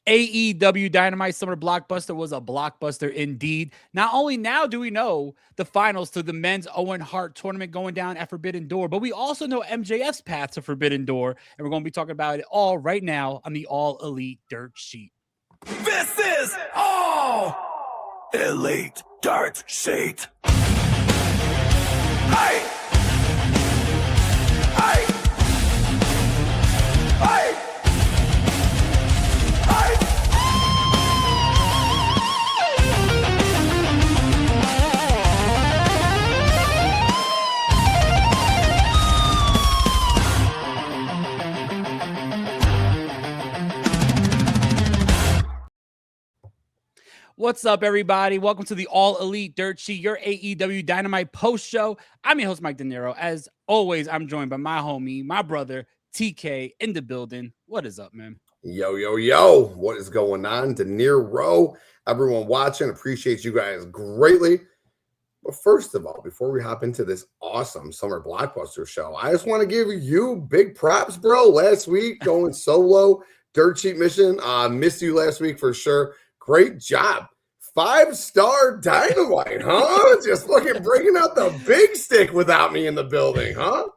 AEW Dynamite Summer Blockbuster was a blockbuster indeed. Not only now do we know the finals to the men's Owen Hart Tournament going down at Forbidden Door, but we also know MJF's path to Forbidden Door, and we're going to be talking about it all right now on the All Elite Dirt Sheet. This is All Elite Dirt Sheet. Hey! Hey! Hey! What's up, everybody? Welcome to the All Elite Dirt Sheet, your AEW Dynamite post show. I'm your host, Mike Dinero. As always, I'm joined by my homie, my brother, TK, in the building. What is up, man? Yo, yo, yo. What is going on? Dinero, everyone watching, appreciate you guys greatly. But first of all, before we hop into this awesome summer blockbuster show, I just want to give you big props, bro. Last week, going solo, Dirt Sheet mission. Missed you last week for sure. Great job. 5-star Dynamite, huh? Just fucking bringing out the big stick without me in the building, huh?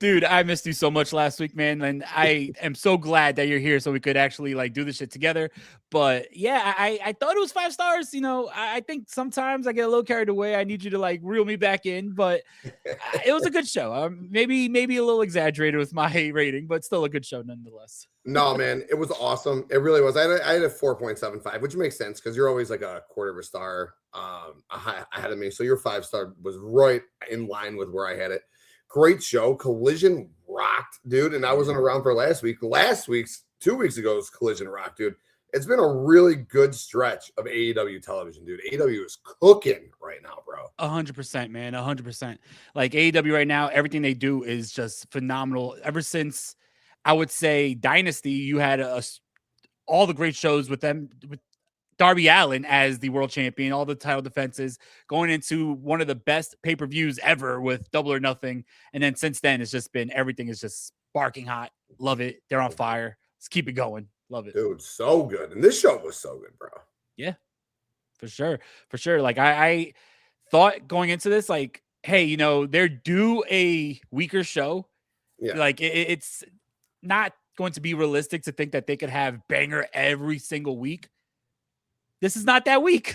Dude, I missed you so much last week, man. And I am so glad that you're here so we could actually like do this shit together. But yeah, I thought it was 5 stars. You know, I think sometimes I get a little carried away. I need you to like reel me back in, but it was a good show. Maybe a little exaggerated with my rating, but still a good show nonetheless. No, man, it was awesome. It really was. I had a 4.75, which makes sense because you're always like a quarter of a star ahead of me. So your 5-star was right in line with where I had it. Great show. Collision rocked, dude. And I wasn't around for last week. 2 weeks ago's Collision rocked, dude. It's been a really good stretch of AEW television, dude. AEW is cooking right now, bro. 100%, man. 100%. Like AEW right now, everything they do is just phenomenal. Ever since I would say Dynasty, you had all the great shows with them, with Darby Allin as the world champion, all the title defenses, going into one of the best pay-per-views ever with Double or Nothing. And then since then, it's just been, everything is just sparking hot. Love it. They're on fire. Let's keep it going. Love it. Dude, so good. And this show was so good, bro. Yeah, for sure. For sure. Like I thought going into this, like, hey, you know, they're due a weaker show. Yeah. Like it's not going to be realistic to think that they could have banger every single week. This is not that week.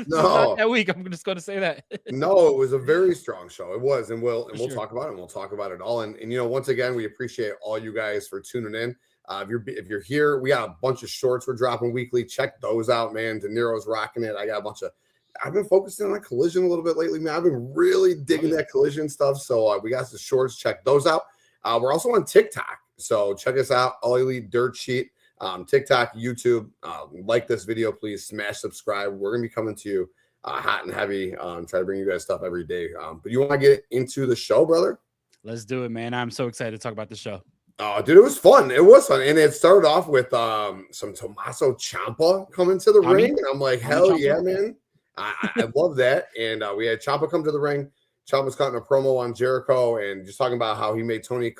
No, not that week. I'm just going to say that. No, it was a very strong show. It was, and we'll sure. talk about it. And we'll talk about it all. And you know, once again, we appreciate all you guys for tuning in. If you're here, we got a bunch of shorts we're dropping weekly. Check those out, man. Dinero's rocking it. I got a bunch of. I've been focusing on Collision a little bit lately, man. I've been really digging that Collision stuff. So we got some shorts. Check those out. We're also on TikTok. So check us out, All Elite Dirt Sheet, TikTok, YouTube. Like this video, please smash subscribe. We're gonna be coming to you hot and heavy. Try to bring you guys stuff every day. But you want to get into the show, brother? Let's do it, man. I'm so excited to talk about the show. Oh, dude, it was fun. It was fun, and it started off with some Tommaso Ciampa coming to the ring, and I'm like, hell yeah, man! I love that. And we had Ciampa come to the ring. Ciampa's cutting a promo on Jericho and just talking about how he made Tony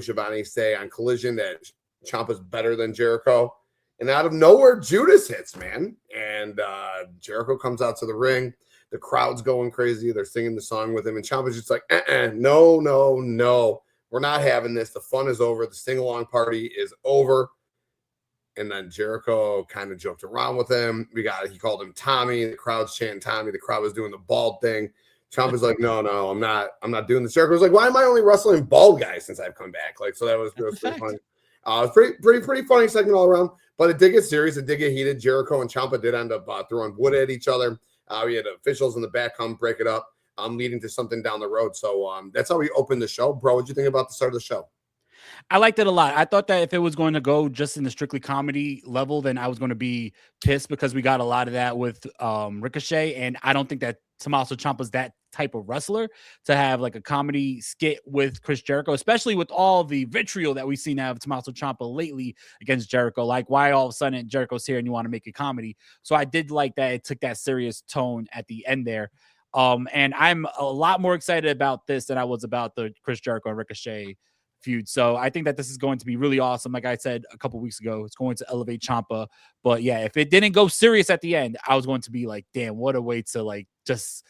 Schiavone say on Collision that Ciampa's better than Jericho. And out of nowhere, Judas hits, man. And Jericho comes out to the ring. The crowd's going crazy. They're singing the song with him. And Ciampa's just like, no. We're not having this. The fun is over. The sing-along party is over. And then Jericho kind of joked around with him. He called him Tommy. The crowd's chanting Tommy. The crowd was doing the bald thing. Ciampa's like, no, I'm not doing this. Jericho's like, why am I only wrestling bald guys since I've come back? Like, so that was pretty funny. It's pretty funny segment all around, but it did get serious. It did get heated. Jericho and Ciampa did end up throwing wood at each other. We had officials in the back come break it up, leading to something down the road. So that's how we opened the show. Bro, what'd you think about the start of the show? I liked it a lot. I thought that if it was going to go just in the strictly comedy level, then I was going to be pissed because we got a lot of that with Ricochet. And I don't think that Tommaso Ciampa's that type of wrestler to have like a comedy skit with Chris Jericho, especially with all the vitriol that we've seen out of Tommaso Ciampa lately against Jericho. Like, why all of a sudden Jericho's here and you want to make a comedy? So I did like that it took that serious tone at the end there. And I'm a lot more excited about this than I was about the Chris Jericho and Ricochet feud. So I think that this is going to be really awesome. Like I said a couple weeks ago, it's going to elevate Ciampa. But yeah, if it didn't go serious at the end, I was going to be like, damn, what a way to like just,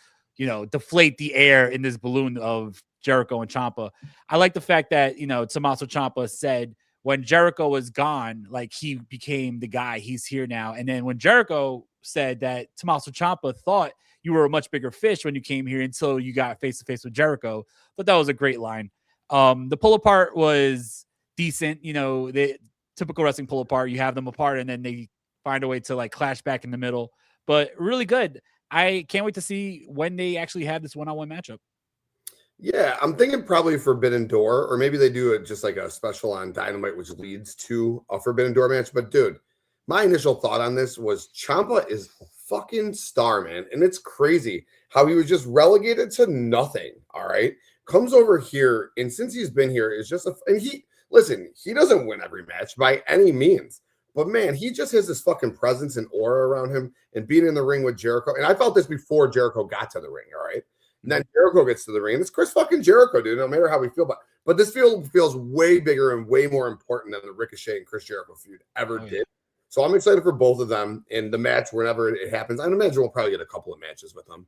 deflate the air in this balloon of Jericho and Ciampa. I like the fact that, Tommaso Ciampa said when Jericho was gone, like he became the guy. He's here now. And then when Jericho said that Tommaso Ciampa thought you were a much bigger fish when you came here until you got face to face with Jericho. But that was a great line. The pull apart was decent. The typical wrestling pull apart, you have them apart and then they find a way to like clash back in the middle, but really good. I can't wait to see when they actually have this one-on-one matchup. Yeah, I'm thinking probably Forbidden Door, or maybe they do it just like a special on Dynamite, which leads to a Forbidden Door match. But dude, my initial thought on this was Ciampa is a fucking star, man. And it's crazy how he was just relegated to nothing. All right. Comes over here, and since he's been here, is just he doesn't win every match by any means. But man, he just has this fucking presence and aura around him, and being in the ring with Jericho. And I felt this before Jericho got to the ring, all right? And then Jericho gets to the ring, and it's Chris fucking Jericho, dude. No matter how we feel about it. But this feels way bigger and way more important than the Ricochet and Chris Jericho feud ever did. So I'm excited for both of them. And the match, whenever it happens, I imagine we'll probably get a couple of matches with them.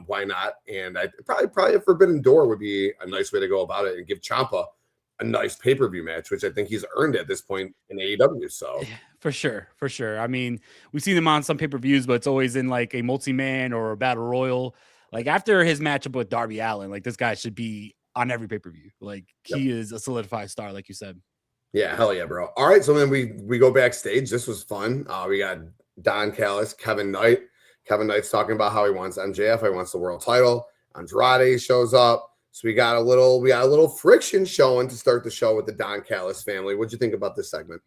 Why not? And I probably a Forbidden Door would be a nice way to go about it and give Ciampa a nice pay-per-view match, which I think he's earned at this point in AEW. So for sure. I mean, we've seen him on some pay-per-views, but it's always in like a multi-man or a battle royal. Like after his matchup with Darby Allin, like this guy should be on every pay-per-view. Like he is a solidified star, like you said. Yeah, hell yeah, bro. All right, so then we go backstage. This was fun. We got Don Callis, Kevin Knight. Kevin Knight's talking about how he wants MJF, he wants the world title. Andrade shows up. So we got a little friction showing to start the show with the Don Callis family. What'd you think about this segment?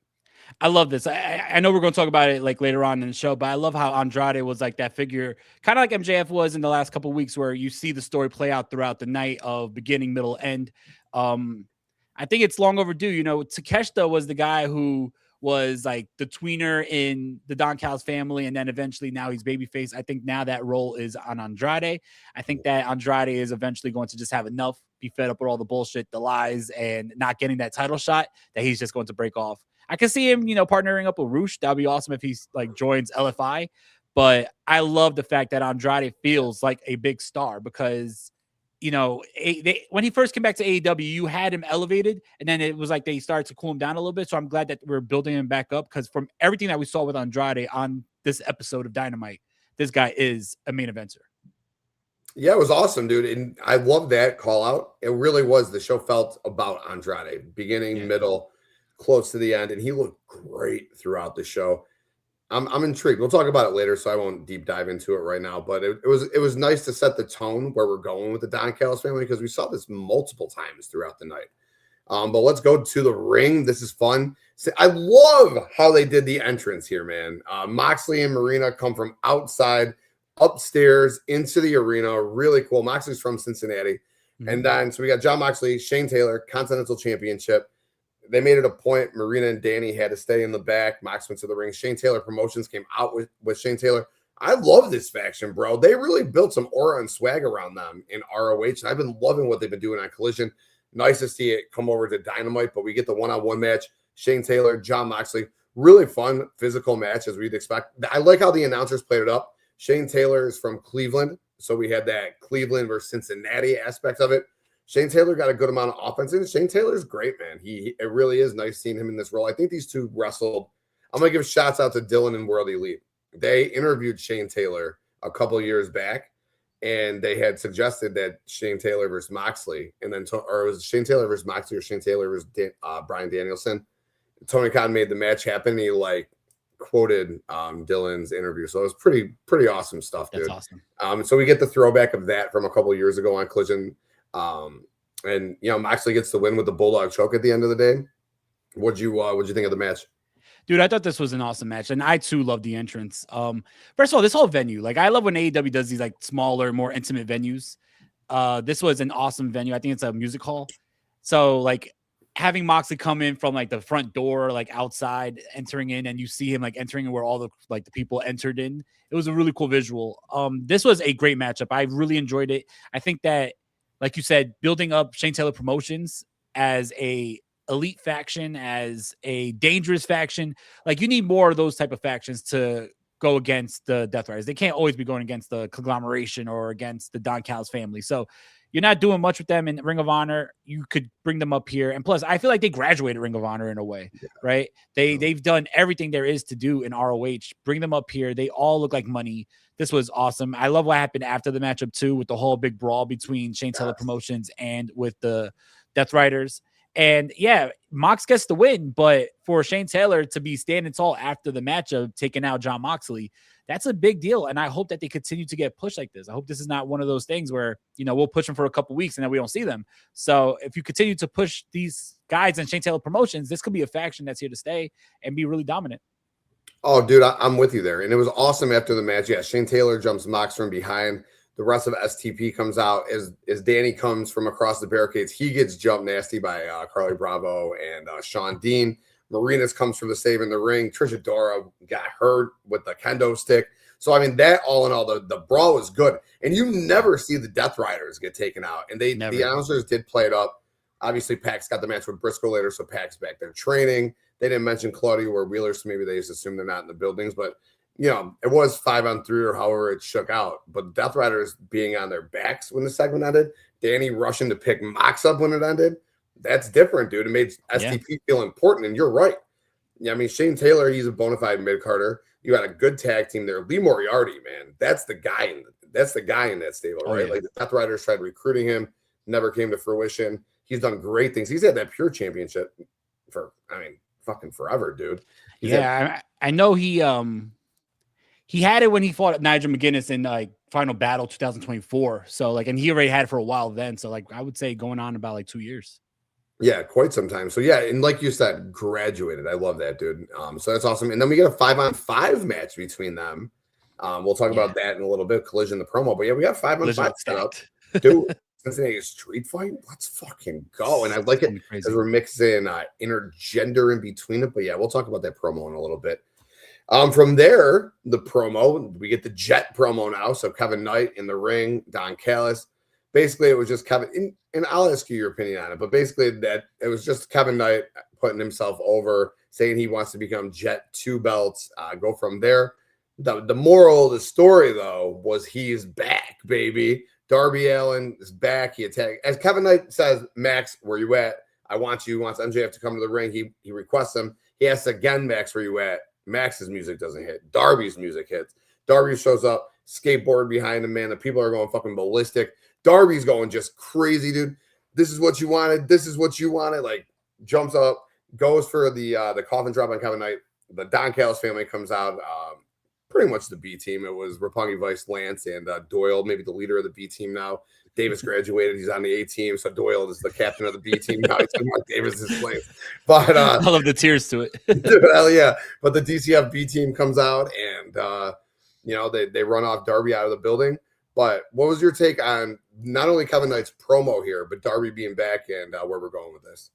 I love this. I know we're going to talk about it like later on in the show, but I love how Andrade was like that figure, kind of like MJF was in the last couple of weeks, where you see the story play out throughout the night of beginning, middle, end. I think it's long overdue. Takeshita was the guy who was like the tweener in the Don Callis family, and then eventually now he's babyface. I think now that role is on Andrade. I think that Andrade is eventually going to just have enough, be fed up with all the bullshit, the lies, and not getting that title shot, that he's just going to break off. I can see him, partnering up with Roosh. That'd be awesome if he's like joins LFI. But I love the fact that Andrade feels like a big star because, when he first came back to AEW, you had him elevated, and then it was like they started to cool him down a little bit. So I'm glad that we're building him back up, because from everything that we saw with Andrade on this episode of Dynamite, this guy is a main eventer. Yeah, it was awesome, dude. And I love that call out. It really was. The show felt about Andrade, beginning, middle, close to the end, and he looked great throughout the show. I'm intrigued. We'll talk about it later, so I won't deep dive into it right now. But it was nice to set the tone where we're going with the Don Callis family, because we saw this multiple times throughout the night. But let's go to the ring. This is fun. I love how they did the entrance here, man. Moxley and Marina come from outside, upstairs into the arena. Really cool. Moxley's from Cincinnati. Mm-hmm. And then, so we got Jon Moxley, Shane Taylor, Continental Championship. They made it a point. Marina and Danny had to stay in the back. Mox went to the ring. Shane Taylor Promotions came out with Shane Taylor. I love this faction, bro. They really built some aura and swag around them in ROH, and I've been loving what they've been doing on Collision. Nice to see it come over to Dynamite, but we get the one-on-one match. Shane Taylor, Jon Moxley. Really fun, physical match, as we'd expect. I like how the announcers played it up. Shane Taylor is from Cleveland, so we had that Cleveland versus Cincinnati aspect of it. Shane Taylor got a good amount of offense, and Shane Taylor's great, man. It really is nice seeing him in this role. I think these two wrestled. I'm going to give shouts out to Dylan and World Elite. They interviewed Shane Taylor a couple of years back, and they had suggested that Shane Taylor versus Moxley, or it was Shane Taylor versus Moxley or Shane Taylor versus Bryan Danielson. Tony Khan made the match happen. He quoted Dylan's interview, so it was pretty awesome stuff, dude. That's awesome. So we get the throwback of that from a couple of years ago on Collision. And Moxley gets the win with the Bulldog choke at the end of the day. What'd you think of the match? Dude, I thought this was an awesome match, and I too love the entrance. First of all, this whole venue, I love when AEW does these smaller, more intimate venues. This was an awesome venue. I think it's a music hall. So having Moxley come in from the front door, outside, entering in, and you see him entering where all the the people entered in. It was a really cool visual. This was a great matchup. I really enjoyed it. I think that, like you said, building up Shane Taylor Promotions as a elite faction, as a dangerous faction. Like, you need more of those type of factions to go against the Death Riders. They can't always be going against the conglomeration or against the Don Callis family. So you're not doing much with them in Ring of Honor. You could bring them up here. And plus, I feel like they graduated Ring of Honor in a way, right? They've done everything there is to do in ROH. Bring them up here. They all look like money. This was awesome. I love what happened after the matchup too, with the whole big brawl between Shane Taylor Promotions and with the Death Riders. And yeah, Mox gets the win, but for Shane Taylor to be standing tall after the matchup, taking out Jon Moxley, that's a big deal. And I hope that they continue to get pushed like this. I hope this is not one of those things where, we'll push them for a couple weeks and then we don't see them. So if you continue to push these guys and Shane Taylor Promotions, this could be a faction that's here to stay and be really dominant. Oh, dude, I'm with you there. And it was awesome after the match. Yeah, Shane Taylor jumps Mox from behind. The rest of STP comes out as Danny comes from across the barricades. He gets jumped nasty by Carly Bravo and Sean Dean. Marinas comes from the save in the ring. Trish Adora got hurt with the kendo stick. So, I mean, that all in all, the brawl was good. And you never see the Death Riders get taken out. And the announcers did play it up. Obviously, Pac's got the match with Briscoe later, so Pac's back there training. They didn't mention Claudia or Wheeler, so maybe they just assume they're not in the buildings. But, it was 5-on-3 or however it shook out. But Death Riders being on their backs when the segment ended, Danny rushing to pick Mox up when it ended, that's different, dude. It made STP feel important, and you're right. Yeah, I mean, Shane Taylor, he's a bona fide mid-carder. You got a good tag team there. Lee Moriarty, man, that's the guy in that stable, right? Yeah. Like the Death Riders tried recruiting him, never came to fruition. He's done great things. He's had that Pure Championship for, fucking forever, dude. I know he had it when he fought Nigel McGuinness in Final Battle 2024. So and he already had it for a while then. So I would say going on about 2 years. Yeah, quite some time. So yeah, and like you said, graduated. I love that, dude. So that's awesome. And then we get a 5-on-5 match between them. We'll talk about that in a little bit. Collision, the promo. But yeah, we got 5-on-5 set up. Dude, Cincinnati street fight. Let's fucking go. And I like it as we're mixing intergender in between it. But yeah, we'll talk about that promo in a little bit. From there, the promo, we get the Jet promo now. So Kevin Knight in the ring, Don Callis. Basically, it was just Kevin, and I'll ask you your opinion on it, but basically that it was just Kevin Knight putting himself over, saying he wants to become Jet 2 belts, go from there. The moral of the story, though, was he's back, baby. Darby Allin is back. He attacked. As Kevin Knight says, Max, where you at? I want you. He wants MJF to come to the ring. He requests him. He asks again, Max, where you at? Max's music doesn't hit. Darby's music hits. Darby shows up, skateboard behind him, man. The people are going fucking ballistic. Darby's going just crazy, dude. This is what you wanted. This is what you wanted. Jumps up, goes for the coffin drop on Kevin Knight. The Don Callis family comes out. Pretty much the B team. It was Roppongi Vice, Lance, and Doyle, maybe the leader of the B team now. Davis graduated. He's on the A team, so Doyle is the captain of the B team now. He's in Mark Davis's place. But I love the tears to it. Dude, hell yeah! But the DCF B team comes out, and they run off Darby out of the building. But what was your take on not only Kevin Knight's promo here, but Darby being back and where we're going with this?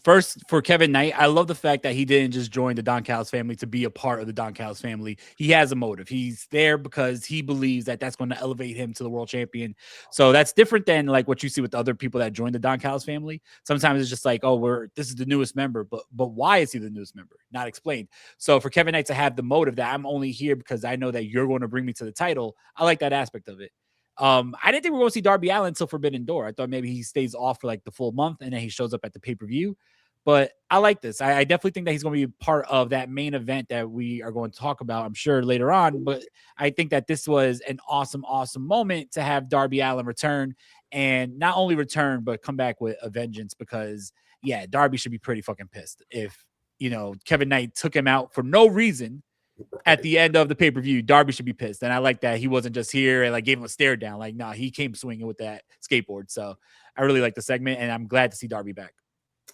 First, for Kevin Knight, I love the fact that he didn't just join the Don Callis family to be a part of the Don Callis family. He has a motive. He's there because he believes that that's going to elevate him to the world champion. So that's different than what you see with other people that join the Don Callis family. Sometimes it's just this is the newest member, but why is he the newest member? Not explained. So for Kevin Knight to have the motive that I'm only here because I know that you're going to bring me to the title, I like that aspect of it. I didn't think we were going to see Darby Allin until Forbidden Door. I thought maybe he stays off for the full month and then he shows up at the pay-per-view. But I like this. I definitely think that he's going to be part of that main event that we are going to talk about, I'm sure, later on. But I think that this was an awesome, awesome moment to have Darby Allin return, and not only return, but come back with a vengeance because, yeah, Darby should be pretty fucking pissed if, Kevin Knight took him out for no reason. At the end of the pay-per-view, Darby should be pissed. And I like that he wasn't just here and gave him a stare down. Nah, he came swinging with that skateboard. So I really like the segment, and I'm glad to see Darby back.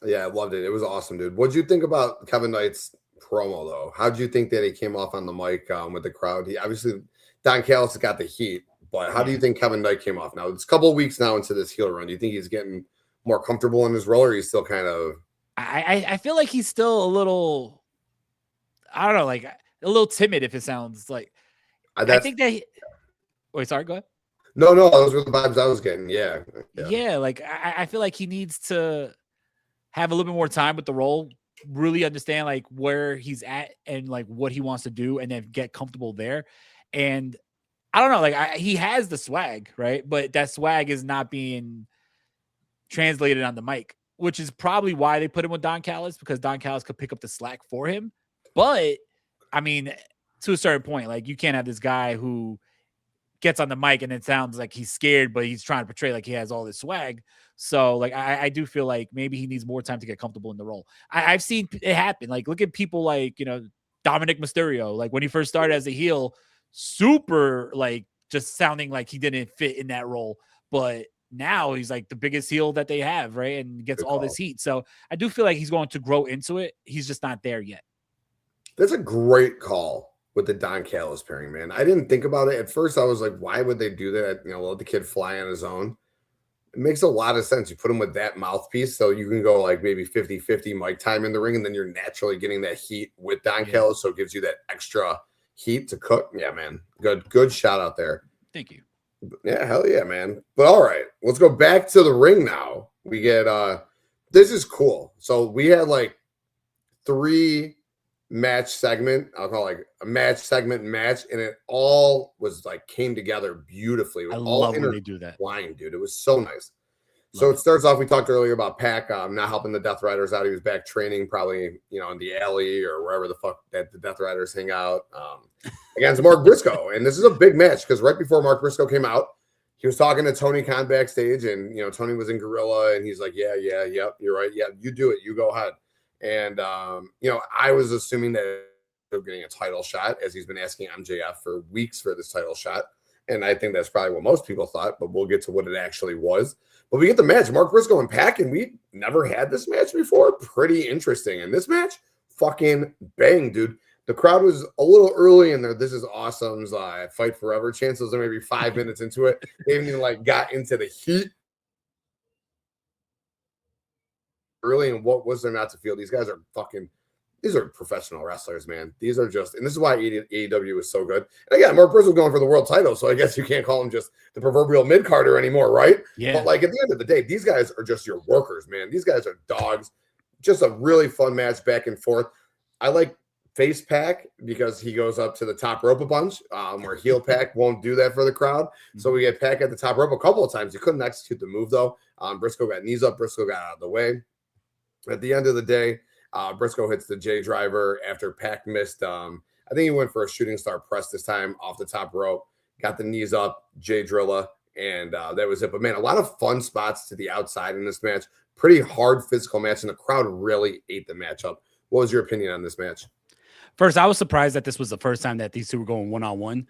Yeah, I loved it. It was awesome, dude. What'd you think about Kevin Knight's promo, though? How'd you think that he came off on the mic with the crowd? He obviously, Don Callis got the heat, but how do you think Kevin Knight came off? Now, it's a couple of weeks now into this heel run. Do you think he's getting more comfortable in his role, or he's still kind of... I feel like he's still a little... I don't know, a little timid, if it sounds like. I think that wait, sorry, go ahead. No, those were the vibes I was getting. Yeah. Yeah, like I feel like he needs to have a little bit more time with the role, really understand like where he's at and like what he wants to do, and then get comfortable there. And I don't know, like he has the swag, right? But that swag is not being translated on the mic, which is probably why they put him with Don Callis, because Don Callis could pick up the slack for him. But I mean, to a certain point, like you can't have this guy who gets on the mic and it sounds like he's scared, but he's trying to portray like he has all this swag. So like I do feel like maybe he needs more time to get comfortable in the role. I've seen it happen. Like look at people like, you know, Dominic Mysterio, like when he first started as a heel, super like just sounding like he didn't fit in that role. But now he's like the biggest heel that they have, right? And gets all this heat. So I do feel like he's going to grow into it. He's just not there yet. That's a great call with the Don Callis pairing, man. I didn't think about it. At first, I was like, why would they do that? You know, let the kid fly on his own. It makes a lot of sense. You put him with that mouthpiece, so you can go like maybe 50-50 mic time in the ring, and then you're naturally getting that heat with Don Callis, so it gives you that extra heat to cook. Yeah, man. Good shout out there. Thank you. Yeah, hell yeah, man. But all right, let's go back to the ring now. We get this is cool. So we had like 3 match segment. I'll call it like a match, and it all was like came together beautifully. I love when they do that. Dude, it was so nice. So it starts off. We talked earlier about Pac not helping the Death Riders out. He was back training, probably in the alley or wherever the fuck that the Death Riders hang out against Mark Briscoe. And this is a big match because right before Mark Briscoe came out, he was talking to Tony Khan backstage, and Tony was in Gorilla, and he's like, "Yeah, yep, you're right. Yeah, you do it. You go ahead." And, I was assuming that they're getting a title shot, as he's been asking MJF for weeks for this title shot. And I think that's probably what most people thought, but we'll get to what it actually was. But we get the match, Mark Briscoe and Pac, and we never had this match before. Pretty interesting. And this match, fucking bang, dude. The crowd was a little early in there. This is awesome's Fight Forever. Chances are maybe 5 minutes into it. They haven't even got into the heat early, and what was there not to feel? These guys are these are professional wrestlers, man. These are just, and this is why AEW is so good. And again, Mark Briscoe going for the world title, so I guess you can't call him just the proverbial mid-carder anymore, right? Yeah. But at the end of the day, these guys are just your workers, man. These guys are dogs. Just a really fun match back and forth. I like face Pac because he goes up to the top rope a bunch, where heel Pac won't do that for the crowd. So we get Pac at the top rope a couple of times. He couldn't execute the move, though. Briscoe got knees up. Briscoe got out of the way. At the end of the day, Briscoe hits the J driver after Pac missed. I think he went for a shooting star press this time off the top rope. Got the knees up, J drilla, and that was it. But man, a lot of fun spots to the outside in this match. Pretty hard physical match, and the crowd really ate the matchup. What was your opinion on this match? First, I was surprised that this was the first time that these two were going one-on-one.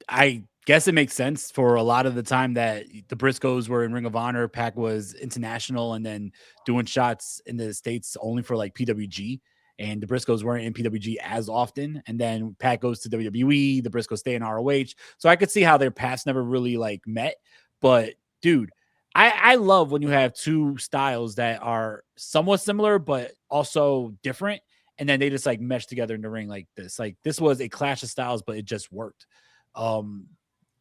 I guess it makes sense for a lot of the time that the Briscoes were in Ring of Honor. Pac was international and then doing shots in the States only for PWG. And the Briscoes weren't in PWG as often. And then Pac goes to WWE. The Briscoes stay in ROH. So I could see how their paths never really met. But dude, I love when you have two styles that are somewhat similar, but also different. And then they just mesh together in the ring like this. This was a clash of styles, but it just worked.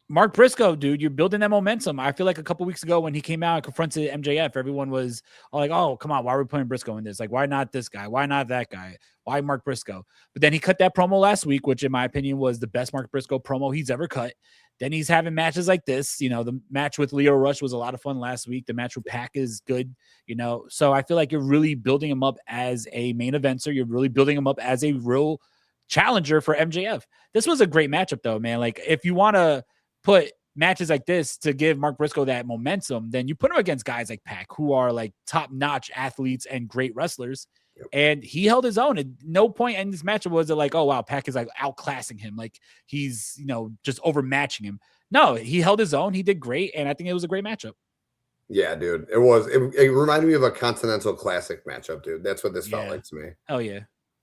Mark Briscoe, dude, you're building that momentum. I feel like a couple weeks ago when he came out and confronted MJF, everyone was all like, oh, come on, why are we putting Briscoe in this? Why not this guy? Why not that guy? Why Mark Briscoe? But then he cut that promo last week, which in my opinion was the best Mark Briscoe promo he's ever cut. Then he's having matches like this. The match with Leo Rush was a lot of fun last week. The match with Pac is good, So I feel like you're really building him up as a main eventer. You're really building him up as a real challenger for MJF. This was a great matchup, though, man. If you want to put matches like this to give Mark Briscoe that momentum, then you put him against guys like Pac, who are top-notch athletes and great wrestlers. Yep. And he held his own. At no point in this matchup was it oh, wow, Pac is outclassing him. He's, just overmatching him. No, he held his own. He did great. And I think it was a great matchup. Yeah, dude. It was. It reminded me of a Continental Classic matchup, dude. That's what this felt like to me. Oh, yeah.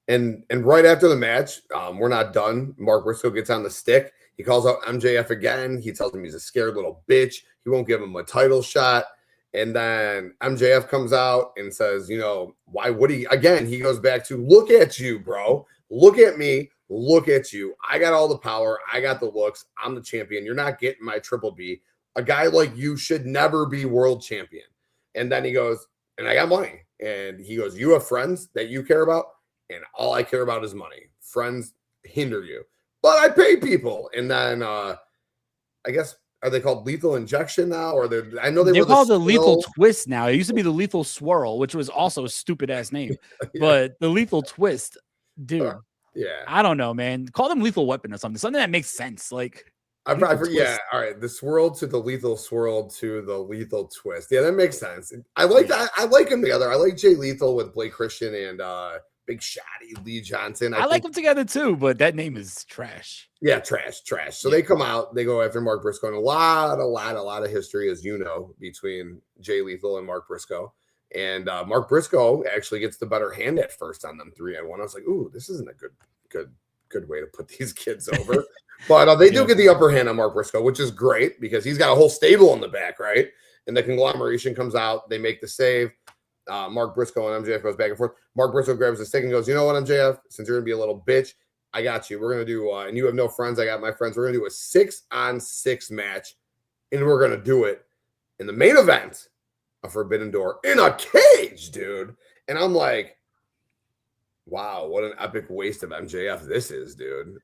And right after the match, we're not done. Mark Briscoe gets on the stick. He calls out MJF again. He tells him he's a scared little bitch. He won't give him a title shot. And then MJF comes out and says, why would he? Again, he goes back to, look at you, bro. Look at me. look at you. I got all the power. I got the looks. I'm the champion. You're not getting my Triple B. A guy like you should never be world champion. And then he goes, and I got money. And he goes, you have friends that you care about, and all I care about is money. Friends hinder you. But I pay people. And then I guess, are they called Lethal Injection now? Or I know they're called the Lethal Twist now. It used to be the Lethal Swirl, which was also a stupid ass name. Yeah. But the Lethal Twist, dude. Yeah. I don't know, man. Call them Lethal Weapon or something that makes sense. Like, I probably, yeah. All right. The swirl to the lethal swirl to the lethal twist. Yeah, that makes sense. I like that. I like them together. I like Jay Lethal with Blake Christian and Big Shotty Lee Johnson. I like them together too, but that name is trash. Yeah, trash. So they come out, they go after Mark Briscoe, and a lot of history, as you know, between Jay Lethal and Mark Briscoe. And Mark Briscoe actually gets the better hand at first on them 3-1. I was like, ooh, this isn't a good way to put these kids over. But they do get the upper hand on Mark Briscoe, which is great because he's got a whole stable in the back, right? And the conglomeration comes out. They make the save. Mark Briscoe and MJF goes back and forth. Mark Briscoe grabs the stick and goes, you know what, MJF? Since you're going to be a little bitch, I got you. We're going to do, and you have no friends. I got my friends. We're going to do a 6-on-6 match, and we're going to do it in the main event of Forbidden Door in a cage, dude. And I'm like, wow, what an epic waste of MJF this is, dude.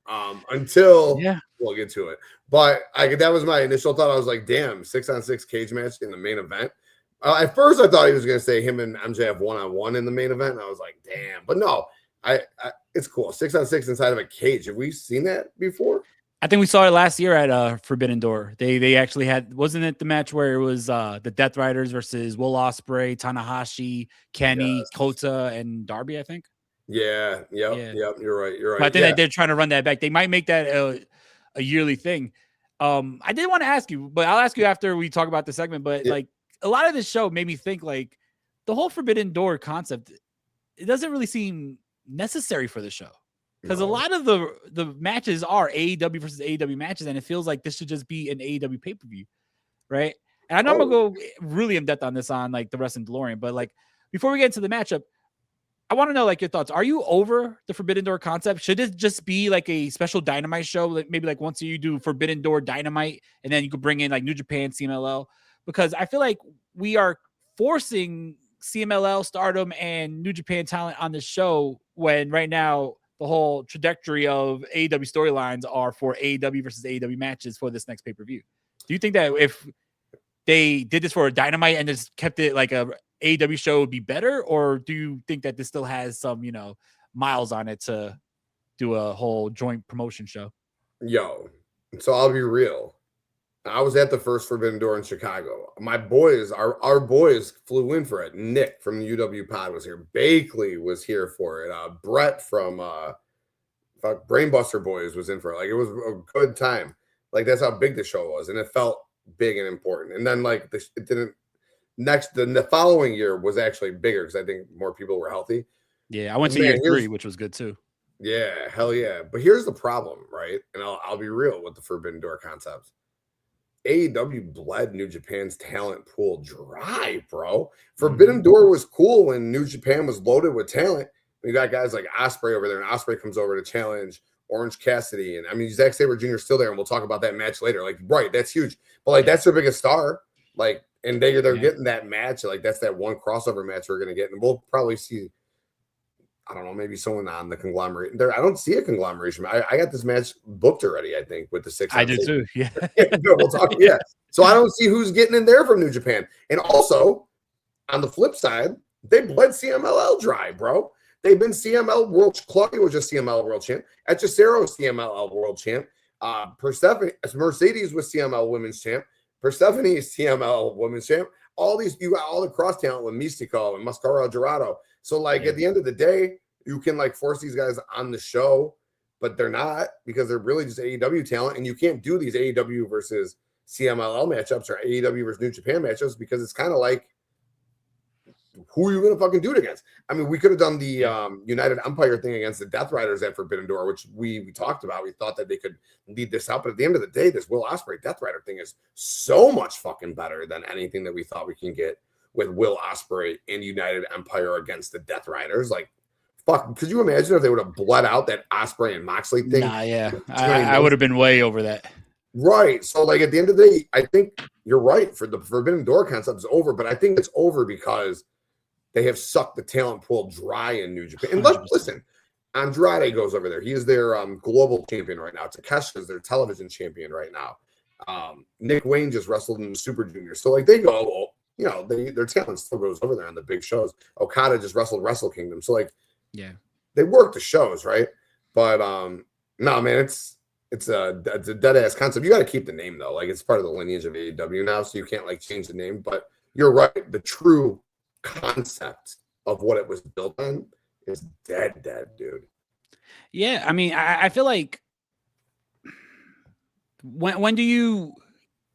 Until we'll get to it. But that was my initial thought. I was like, damn, 6-on-6 cage match in the main event. At first, I thought he was going to say him and MJF 1-on-1 in the main event. And I was like, damn. But no, it's cool. 6-on-6 inside of a cage. Have we seen that before? I think we saw it last year at Forbidden Door. They actually had, wasn't it the match where it was the Death Riders versus Will Ospreay, Tanahashi, Kenny, Kota, and Darby, I think? Yeah. Yep. You're right. But I think that they're trying to run that back. They might make that a yearly thing. I did want to ask you, but I'll ask you after we talk about the segment. But like a lot of this show made me think like the whole Forbidden Door concept, it doesn't really seem necessary for the show. Because a lot of the matches are AEW versus AEW matches, and it feels like this should just be an AEW pay-per-view, right? And I know I'm gonna go really in depth on this on like the Wrestling DeLorean, but like before we get into the matchup, I want to know like your thoughts. Are you over the Forbidden Door concept? Should it just be like a special Dynamite show? Like maybe like once you do Forbidden Door Dynamite, and then you could bring in like New Japan, CMLL, because I feel like we are forcing CMLL, Stardom, and New Japan talent on the show when right now the whole trajectory of AEW storylines are for AEW versus AEW matches for this next pay-per-view. Do you think that if they did this for a Dynamite and just kept it like a AEW show would be better? Or do you think that this still has some, miles on it to do a whole joint promotion show? Yo, so I'll be real. I was at the first Forbidden Door in Chicago. My boys, our boys flew in for it. Nick from the UW Pod was here. Bakley was here for it. Brett from Brainbuster Boys was in for it. Like, it was a good time. Like, that's how big the show was. And it felt big and important. And then, like, it didn't. The following year was actually bigger because I think more people were healthy. Yeah, I went to year 3, which was good too. Yeah, hell yeah. But here's the problem, right? And I'll be real with the Forbidden Door concepts. AEW bled New Japan's talent pool dry, bro. Forbidden Door was cool when New Japan was loaded with talent. You got guys like Ospreay over there, and Ospreay comes over to challenge Orange Cassidy. And I mean, Zack Sabre Jr. is still there, and we'll talk about that match later. Like, right, that's huge. But like, that's their biggest star. Like, and they're getting that match. Like, that's that one crossover match we're gonna get, and we'll probably see. I don't know, maybe someone on the conglomerate. There, I don't see a conglomeration. I got this match booked already, I think, with the 6. I do too. Yeah. We'll talk. Yeah. So I don't see who's getting in there from New Japan. And also, on the flip side, they bled CMLL dry, bro. They've been CML World. Claudia was just CML World Champ. Etchicero CMLL World Champ. Mercedes was CML Women's Champ. Persephone is CML Women's Champ. All these, you got all the cross talent with Mystico and Mascara Dorado. So, like, at the end of the day, you can, like, force these guys on the show, but they're not because they're really just AEW talent. And you can't do these AEW versus CMLL matchups or AEW versus New Japan matchups because it's kind of like, who are you going to fucking do it against? I mean, we could have done the United Empire thing against the Death Riders at Forbidden Door, which we talked about. We thought that they could lead this out. But at the end of the day, this Will Ospreay Death Rider thing is so much fucking better than anything that we thought we can get with Will Ospreay and United Empire against the Death Riders. Like, fuck, could you imagine if they would have bled out that Ospreay and Moxley thing? Nah, yeah. I would have been way over that. Right. So, like, at the end of the day, I think you're right. For the Forbidden Door concept is over, but I think it's over because they have sucked the talent pool dry in New Japan. And listen, Andrade goes over there. He is their global champion right now. Takeshita is their television champion right now. Nick Wayne just wrestled in the Super Junior. So, like, they go, you know, their talent still goes over there on the big shows. Okada just wrestled Wrestle Kingdom. So, like, yeah, they work the shows, right? But no, man, it's a dead ass concept. You got to keep the name though, like it's part of the lineage of AEW now, so you can't like change the name. But you're right, the true concept of what it was built on is dead, dude. Yeah, I mean, I feel like when do you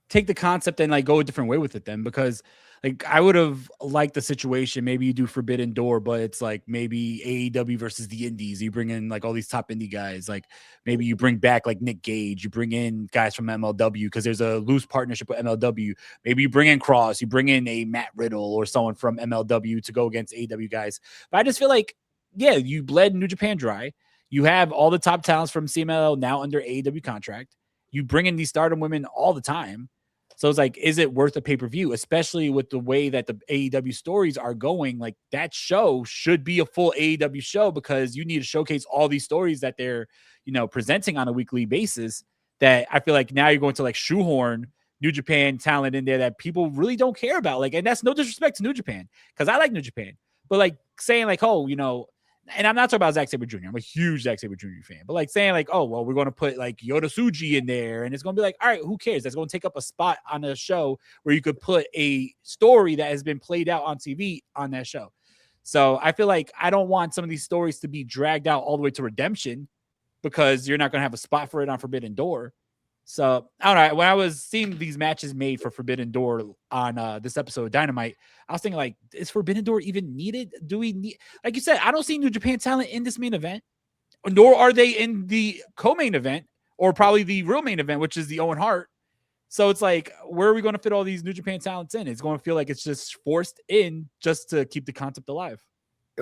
take the concept and like go a different way with it then? Because like I would have liked the situation. Maybe you do Forbidden Door, but it's like maybe AEW versus the Indies. You bring in like all these top indie guys. Like maybe you bring back like Nick Gage. You bring in guys from MLW because there's a loose partnership with MLW. Maybe you bring in Cross. You bring in a Matt Riddle or someone from MLW to go against AEW guys. But I just feel like, yeah, you bled New Japan dry. You have all the top talents from CMLL now under AEW contract. You bring in these Stardom women all the time. So it's like, is it worth a pay-per-view, especially with the way that the AEW stories are going? Like that show should be a full AEW show because you need to showcase all these stories that they're, you know, presenting on a weekly basis. That I feel like now you're going to like shoehorn New Japan talent in there that people really don't care about. Like, and that's no disrespect to New Japan because I like New Japan, but like saying like, oh, you know, and I'm not talking about Zack Sabre Jr. I'm a huge Zack Sabre Jr. fan, but like saying like, oh, well, we're going to put like Yota Tsuji in there and it's going to be like, all right, who cares? That's going to take up a spot on a show where you could put a story that has been played out on TV on that show. So I feel like I don't want some of these stories to be dragged out all the way to redemption because you're not going to have a spot for it on Forbidden Door. So I don't know. When I was seeing these matches made for Forbidden Door on this episode of Dynamite, I was thinking like, is Forbidden Door even needed? Do we need, like you said, I don't see New Japan talent in this main event, nor are they in the co-main event or probably the real main event, which is the Owen Hart. So it's like, where are we going to fit all these New Japan talents in? It's going to feel like it's just forced in just to keep the concept alive.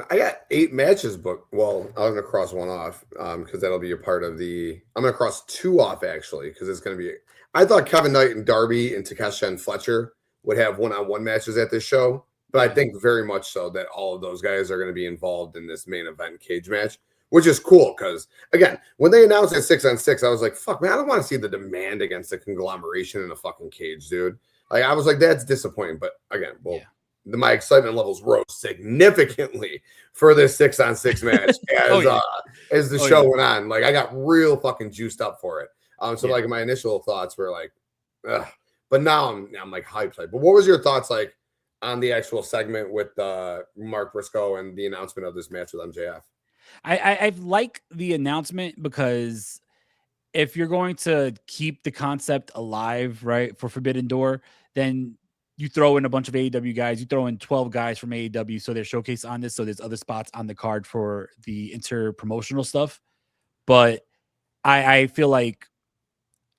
I got 8 matches booked. Well, I'm going to cross one off because that'll be a part of the. I'm going to cross 2 off actually because it's going to be. I thought Kevin Knight and Darby and Takeshita and Fletcher would have one-on-one matches at this show, but I think very much so that all of those guys are going to be involved in this main event cage match, which is cool because again, when they announced it 6-on-6, I was like, "Fuck, man, I don't want to see the demand against the conglomeration in a fucking cage, dude." Like, I was like, "That's disappointing," but again, well. Yeah. My excitement levels rose significantly for this 6-on-6 match as the show went on. Like I got real fucking juiced up for it. So like my initial thoughts were like, ugh. But now I'm like hyped. But what was your thoughts like on the actual segment with Mark Briscoe and the announcement of this match with MJF? I like the announcement because if you're going to keep the concept alive, right, for Forbidden Door, then you throw in a bunch of AEW guys, you throw in 12 guys from AEW. So they're showcased on this. So there's other spots on the card for the inter-promotional stuff. But I feel like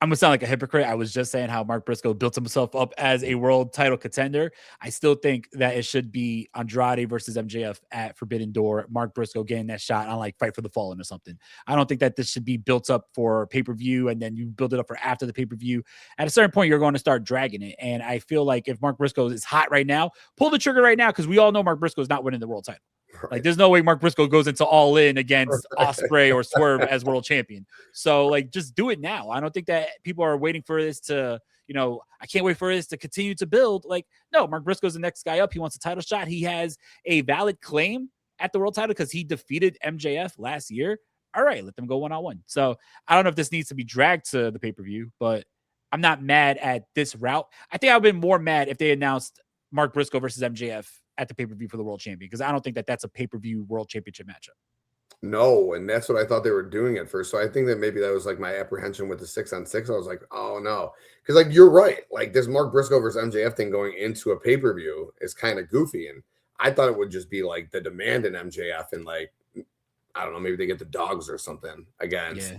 I'm going to sound like a hypocrite. I was just saying how Mark Briscoe built himself up as a world title contender. I still think that it should be Andrade versus MJF at Forbidden Door. Mark Briscoe getting that shot on like Fight for the Fallen or something. I don't think that this should be built up for pay-per-view and then you build it up for after the pay-per-view. At a certain point, you're going to start dragging it. And I feel like if Mark Briscoe is hot right now, pull the trigger right now because we all know Mark Briscoe is not winning the world title. Right. Like, there's no way Mark Briscoe goes into All In against Ospreay or Swerve as world champion. So, like, just do it now. I don't think that people are waiting for this to, you know, I can't wait for this to continue to build. Like, no, Mark Briscoe's the next guy up. He wants a title shot. He has a valid claim at the world title because he defeated MJF last year. All right, let them go one-on-one. So, I don't know if this needs to be dragged to the pay-per-view, but I'm not mad at this route. I think I've been more mad if they announced Mark Briscoe versus MJF at the pay-per-view for the world champion, because I don't think that that's a pay-per-view world championship matchup. No, and that's what I thought they were doing at first. So I think that maybe that was like my apprehension with the 6-on-6. I was like, oh no, because like you're right, like this Mark Briscoe versus MJF thing going into a pay-per-view is kind of goofy, and I thought it would just be like the demand in MJF and like I don't know, maybe they get the dogs or something against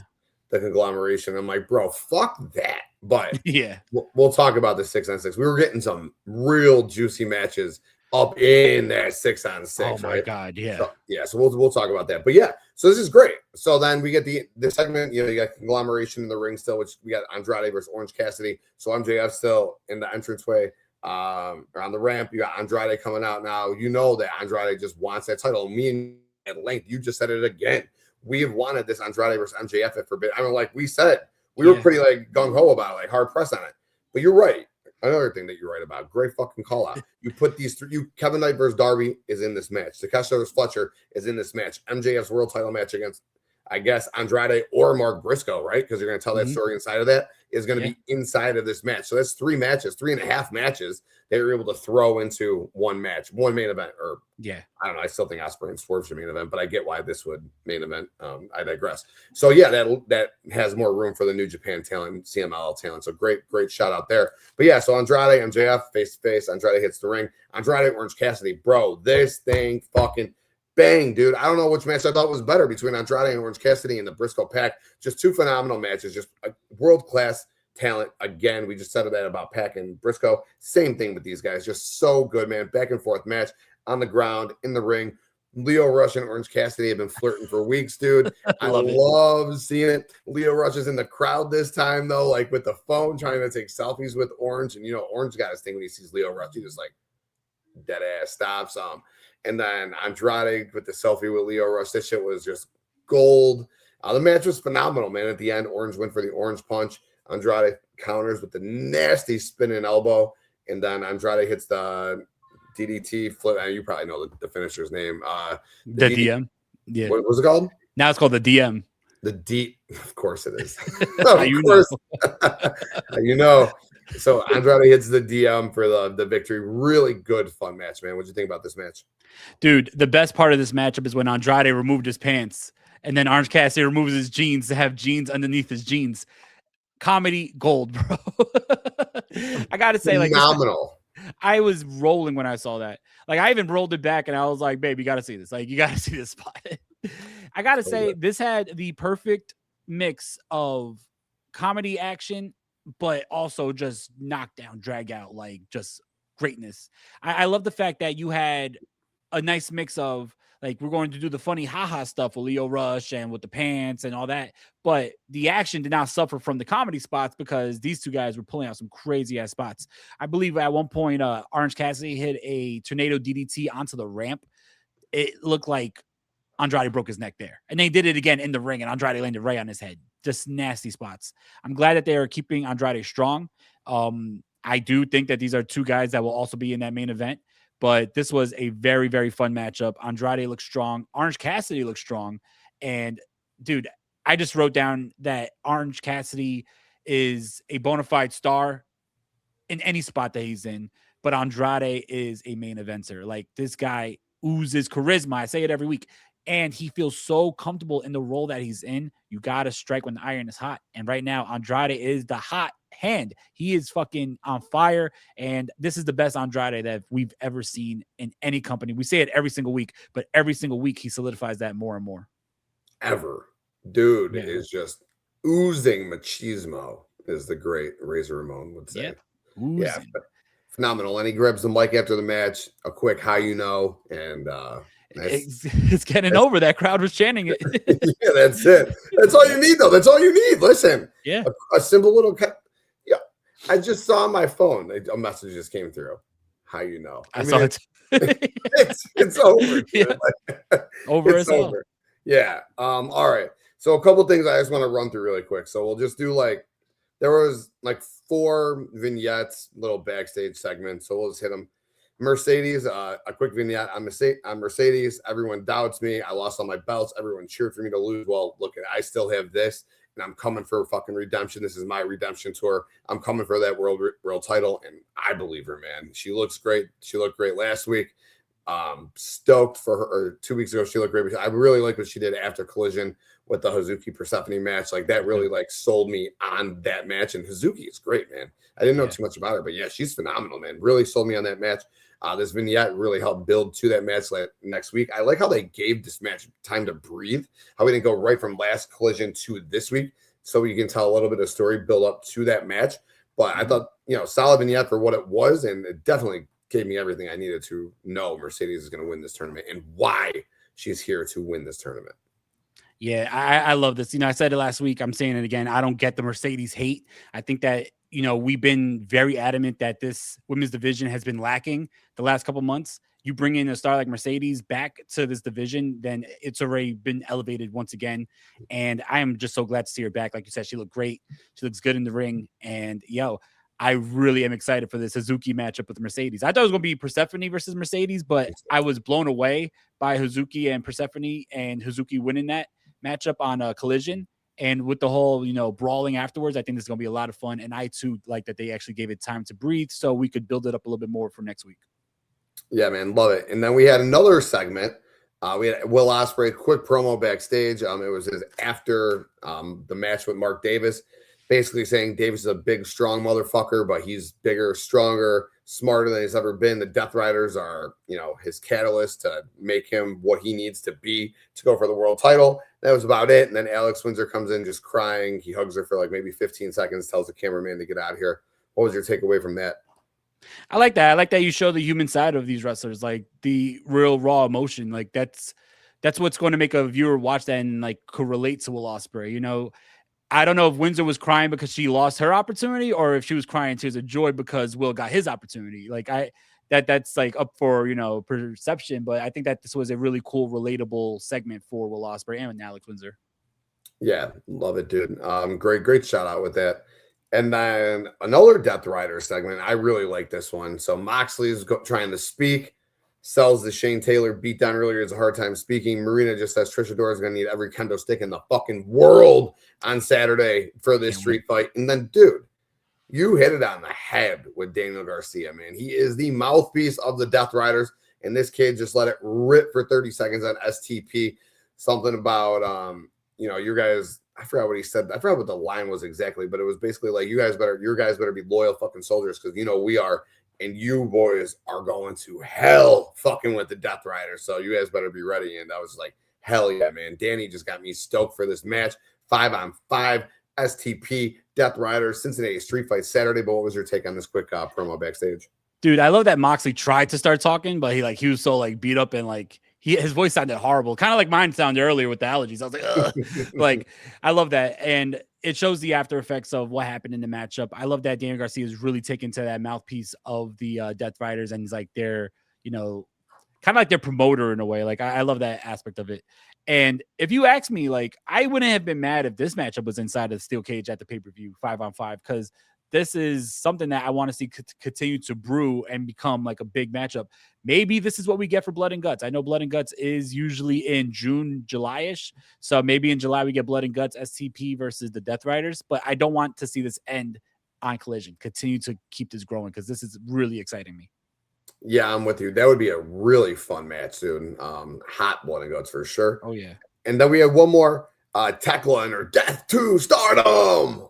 the conglomeration. I'm like, bro, fuck that. But yeah, we'll talk about the 6-on-6. We were getting some real juicy matches up in that 6-on-6. Oh my right? God, yeah. So we'll talk about that. But yeah, so this is great. So then we get the segment, you got conglomeration in the ring still, which we got Andrade versus Orange Cassidy. So MJF still in the entranceway, or on the ramp. You got Andrade coming out now. You know that Andrade just wants that title. Me and at length, you just said it again. We have wanted this Andrade versus MJF at Forbidden. I mean, like we said, we were pretty like gung-ho about it, like hard press on it. But you're right. Another thing that you're right about. Great fucking call out. You put these three. Kevin Knight versus Darby is in this match. Takeshi versus Fletcher is in this match. MJF's world title match against, I guess, Andrade or Mark Briscoe, right? Because you're going to tell that story inside of that is going to be inside of this match. So that's 3.5 matches they were able to throw into one match, one main event. Or I don't know. I still think Ospreay and Swerve should main event, but I get why this would main event. I digress. So yeah, that has more room for the New Japan talent, CMLL talent. So great shout out there. But yeah, so Andrade, MJF face to face. Andrade hits the ring. Andrade, Orange Cassidy, bro, this thing fucking bang, dude. I don't know which match I thought was better between Andrade and Orange Cassidy and the Briscoe Pack. Just two phenomenal matches, just a world-class talent. Again, we just said that about Pack and Briscoe. Same thing with these guys. Just so good, man. Back and forth match on the ground, in the ring. Lio Rush and Orange Cassidy have been flirting for weeks, dude. I love seeing it. Lio Rush is in the crowd this time, though, like with the phone, trying to take selfies with Orange. And, Orange got his thing when he sees Lio Rush. He just like dead ass stops. And then Andrade with the selfie with Lio Rush. This shit was just gold. The match was phenomenal, man. At the end, Orange went for the Orange Punch. Andrade counters with the nasty spinning elbow. And then Andrade hits the DDT flip. You probably know the finisher's name. The DM. Yeah. What was it called? Now it's called the DM. The D. Of course it is. Of course. So Andrade hits the DM for the victory. Really good, fun match, man. What'd you think about this match? Dude, the best part of this matchup is when Andrade removed his pants and then Orange Cassidy removes his jeans to have jeans underneath his jeans. Comedy gold, bro. I got to say, phenomenal. I was rolling when I saw that. Like, I even rolled it back and I was like, babe, you got to see this. Like, you got to see this spot. I got to say, this had the perfect mix of comedy action, but also just knockdown, drag out, like just greatness. I love the fact that you had a nice mix of, like, we're going to do the funny haha stuff with Lio Rush and with the pants and all that, but the action did not suffer from the comedy spots because these two guys were pulling out some crazy ass spots. I believe at one point, Orange Cassidy hit a tornado DDT onto the ramp. It looked like Andrade broke his neck there, and they did it again in the ring, and Andrade landed right on his head. Just nasty spots. I'm glad that they are keeping Andrade strong. I do think that these are two guys that will also be in that main event. But this was a very, very fun matchup. Andrade looks strong. Orange Cassidy looks strong. And, dude, I just wrote down that Orange Cassidy is a bona fide star in any spot that he's in. But Andrade is a main eventer. Like, this guy oozes charisma. I say it every week. And he feels so comfortable in the role that he's in. You got to strike when the iron is hot. And right now, Andrade is the hot hand. He is fucking on fire. And this is the best Andrade that we've ever seen in any company. We say it every single week, but every single week he solidifies that more and more. Ever. Dude is just oozing machismo, as the great Razor Ramon would say. Yeah. Phenomenal. And he grabs the mic after the match, a quick how you know, and it's getting over. That crowd was chanting it. Yeah, that's it. That's all you need, though. That's all you need. Listen, a simple little I just saw on my phone a message just came through. How you know? I saw it. It's over. Over as well. Yeah. All right. So a couple things I just want to run through really quick. So we'll just do there was 4 vignettes, little backstage segments. So we'll just hit them. Mercedes, a quick vignette on Mercedes. Everyone doubts me. I lost all my belts. Everyone cheered for me to lose. Well, look, I still have this, and I'm coming for fucking redemption. This is my redemption tour. I'm coming for that world title, and I believe her, man. She looks great. She looked great last week. Stoked for her. Or 2 weeks ago, she looked great. I really like what she did after Collision with the Hazuki Persephone match. Like, that really sold me on that match. And Hazuki is great, man. I didn't know too much about her, but yeah, she's phenomenal, man. Really sold me on that match. This vignette really helped build to that match next week. I like how they gave this match time to breathe, how we didn't go right from last Collision to this week, so you can tell a little bit of story build up to that match. But I thought, solid vignette for what it was, and it definitely gave me everything I needed to know Mercedes is going to win this tournament and why she's here to win this tournament. Yeah, I love this. I said it last week. I'm saying it again. I don't get the Mercedes hate. I think that, we've been very adamant that this women's division has been lacking the last couple months. You bring in a star like Mercedes back to this division, then it's already been elevated once again. And I am just so glad to see her back. Like you said, she looked great. She looks good in the ring. And I really am excited for this Hazuki matchup with Mercedes. I thought it was going to be Persephone versus Mercedes, but I was blown away by Hazuki and Persephone, and Hazuki winning that matchup on a Collision. And with the whole, brawling afterwards, I think this is going to be a lot of fun. And I, too, like that they actually gave it time to breathe so we could build it up a little bit more for next week. Yeah, man, love it. And then we had another segment. We had Will Ospreay, quick promo backstage. It was after the match with Mark Davis, basically saying Davis is a big, strong motherfucker, but he's bigger, stronger, smarter than he's ever been. The Death Riders are, his catalyst to make him what he needs to be to go for the world title. That was about it. And then Alex Windsor comes in just crying. He hugs her for like maybe 15 seconds, tells the cameraman to get out of here. What was your takeaway from that? I like that. I like that you show the human side of these wrestlers, like the real raw emotion. Like that's what's going to make a viewer watch that and like could relate to Will Ospreay. I don't know if Windsor was crying because she lost her opportunity or if she was crying tears of joy because Will got his opportunity. Like that's like up for, perception, but I think that this was a really cool, relatable segment for Will Ospreay and Alex Windsor. Yeah, love it, dude. Great shout out with that. And then another Death Rider segment. I really like this one. So Moxley's trying to speak, sells the Shane Taylor beatdown earlier. Has a hard time speaking. Marina just says Trisha Dora is going to need every kendo stick in the fucking world on Saturday for this street fight. And then, dude, you hit it on the head with Daniel Garcia, man. He is the mouthpiece of the Death Riders, and this kid just let it rip for 30 seconds on STP. Something about, your guys. I forgot what he said. I forgot what the line was exactly, but it was basically like, your guys better be loyal fucking soldiers because we are, and you boys are going to hell fucking with the Death Riders. So you guys better be ready. And I was like, hell yeah, man. Danny just got me stoked for this match. 5-on-5 STP Death Riders Cincinnati street fight Saturday. But what was your take on this quick promo backstage? Dude, I love that Moxley tried to start talking, but he was so like beat up and like his voice sounded horrible, kind of like mine sounded earlier with the allergies. I was like, ugh. Like, I love that. And it shows the after effects of what happened in the matchup. I love that Daniel Garcia is really taken to that mouthpiece of the Death Riders. And he's like, they're, kind of like their promoter in a way. Like, I love that aspect of it. And if you ask me, like, I wouldn't have been mad if this matchup was inside of the steel cage at the pay-per-view 5-on-5, because this is something that I want to see continue to brew and become like a big matchup. Maybe this is what we get for Blood and Guts. I know Blood and Guts is usually in June, July-ish. So maybe in July we get Blood and Guts, STP versus the Death Riders. But I don't want to see this end on Collision. Continue to keep this growing because this is really exciting me. Yeah, I'm with you. That would be a really fun match, dude. Hot Blood and Guts for sure. Oh, yeah. And then we have one more. Tekla and her death to stardom.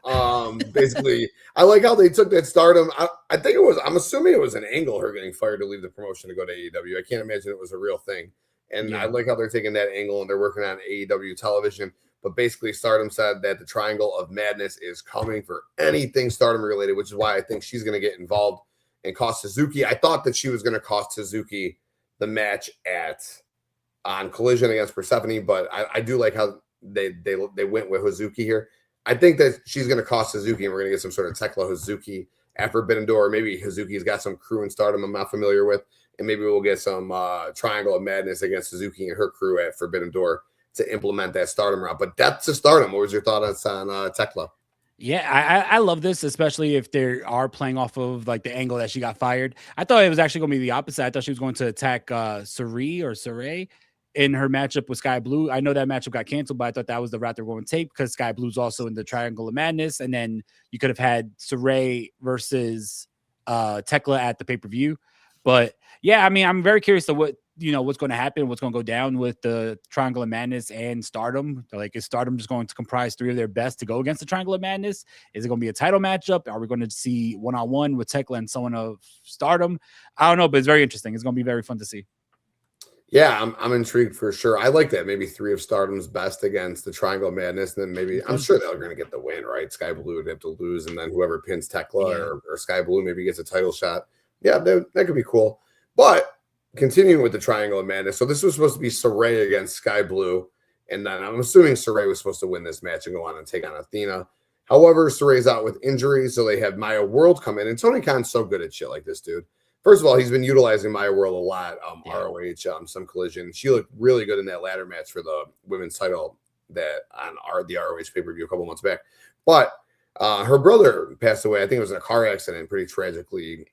Basically, I like how they took that stardom. I think I'm assuming it was an angle, her getting fired to leave the promotion to go to AEW. I can't imagine it was a real thing. And yeah. I like how they're taking that angle and they're working on AEW television. But basically, Stardom said that the Triangle of Madness is coming for anything Stardom related, which is why I think she's going to get involved and cost Suzuki. I thought that she was going to cost Suzuki the match on Collision against Persephone, but I do like how they went with Hazuki here. I think that she's going to cost Suzuki, and we're going to get some sort of Tekla Hazuki at Forbidden Door. Maybe Hazuki's got some crew in Stardom I'm not familiar with, and maybe we'll get some Triangle of Madness against Suzuki and her crew at Forbidden Door to implement that Stardom route. But that's a Stardom. What was your thoughts on Tekla? Yeah, I love this, especially if they are playing off of like the angle that she got fired. I thought it was actually going to be the opposite. I thought she was going to attack Saray in her matchup with Sky Blue. I know that matchup got canceled, but I thought that was the route they were going to take because Sky Blue's also in the Triangle of Madness. And then you could have had Saray versus Tekla at the pay-per-view. But yeah, I mean, I'm very curious to what's going to happen, what's going to go down with the Triangle of Madness and Stardom. Like, is Stardom just going to comprise three of their best to go against the Triangle of Madness? Is it going to be a title matchup? Are we going to see one-on-one with Tekla and someone of Stardom? I don't know, but it's very interesting. It's going to be very fun to see. Yeah, I'm intrigued for sure. I like that. Maybe three of Stardom's best against the Triangle of Madness. And then maybe, I'm sure they're going to get the win, right? Sky Blue would have to lose. And then whoever pins Tekla or Sky Blue maybe gets a title shot. Yeah, that could be cool. But continuing with the Triangle of Madness, so this was supposed to be Saray against Sky Blue, and then I'm assuming Saray was supposed to win this match and go on and take on Athena. However, Saray's out with injury, so they have Maya World come in, and Tony Khan's so good at shit like this, dude. First of all, he's been utilizing Maya World a lot, ROH, some Collision. She looked really good in that ladder match for the women's title that on the ROH pay-per-view a couple months back. But her brother passed away. I think it was in a car accident, pretty tragically,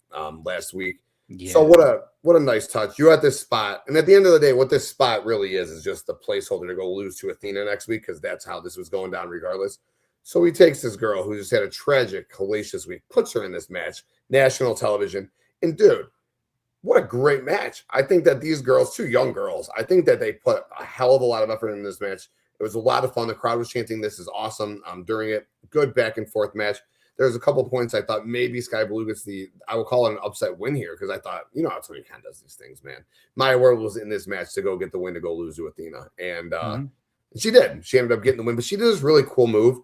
last week. Yeah. So what a nice touch. You're at this spot, and at the end of the day, what this spot really is just the placeholder to go lose to Athena next week, because that's how this was going down regardless. So he takes this girl who just had a tragic, hellacious week, puts her in this match, national television, and dude, what a great match. I think that these girls, two young girls, I think that they put a hell of a lot of effort in this match. It was a lot of fun. The crowd was chanting, "This is awesome." During it, good back and forth match. There's a couple points I thought maybe Sky Blue gets I will call it an upset win here, because I thought, you know how Tony Khan does these things, man. Maya World was in this match to go get the win, to go lose to Athena. And she did. She ended up getting the win, but she did this really cool move.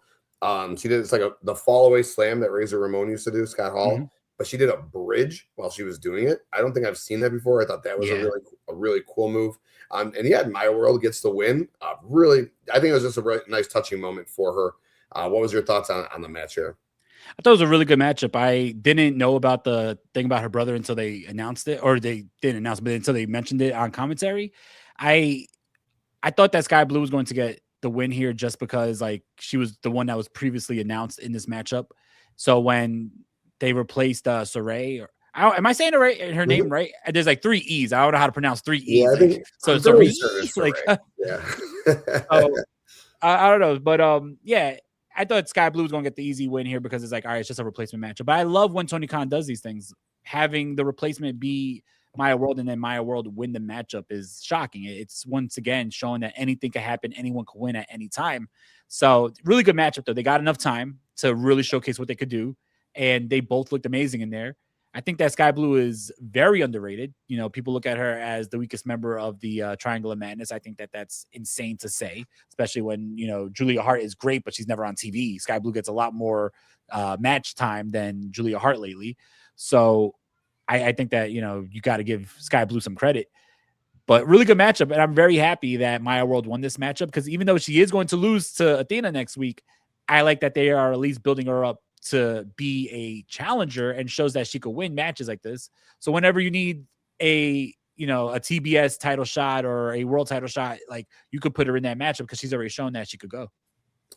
She did, it's like the fall away slam that Razor Ramon used to do, Scott Hall. But she did a bridge while she was doing it. I don't think I've seen that before. I thought that was a really cool move. And yeah, Maya World gets the win. Really, I think it was just a really nice touching moment for her. What was your thoughts on the match here? I thought it was a really good matchup. I didn't know about the thing about her brother until they announced it, or they didn't announce it, but until they mentioned it on commentary. I thought that Sky Blue was going to get the win here just because like she was the one that was previously announced in this matchup. So when they replaced Saray, am I saying her name right? There's like 3 E's. I don't know how to pronounce 3 E's. Yeah, I think so Saray, like yeah. So, I don't know, but yeah, I thought Sky Blue was going to get the easy win here because it's like, all right, it's just a replacement matchup. But I love when Tony Khan does these things. Having the replacement be Maya World and then Maya World win the matchup is shocking. It's once again showing that anything can happen. Anyone can win at any time. So really good matchup, though. They got enough time to really showcase what they could do. And they both looked amazing in there. I think that Sky Blue is very underrated. You know, people look at her as the weakest member of the Triangle of Madness. I think that that's insane to say, especially when, you know, Julia Hart is great, but she's never on TV. Sky Blue gets a lot more match time than Julia Hart lately. So I think that, you know, you got to give Sky Blue some credit. But really good matchup. And I'm very happy that Maya World won this matchup, because even though she is going to lose to Athena next week, I like that they are at least building her up to be a challenger and shows that she could win matches like this. So whenever you need a TBS title shot or a world title shot, like, you could put her in that matchup because she's already shown that she could go.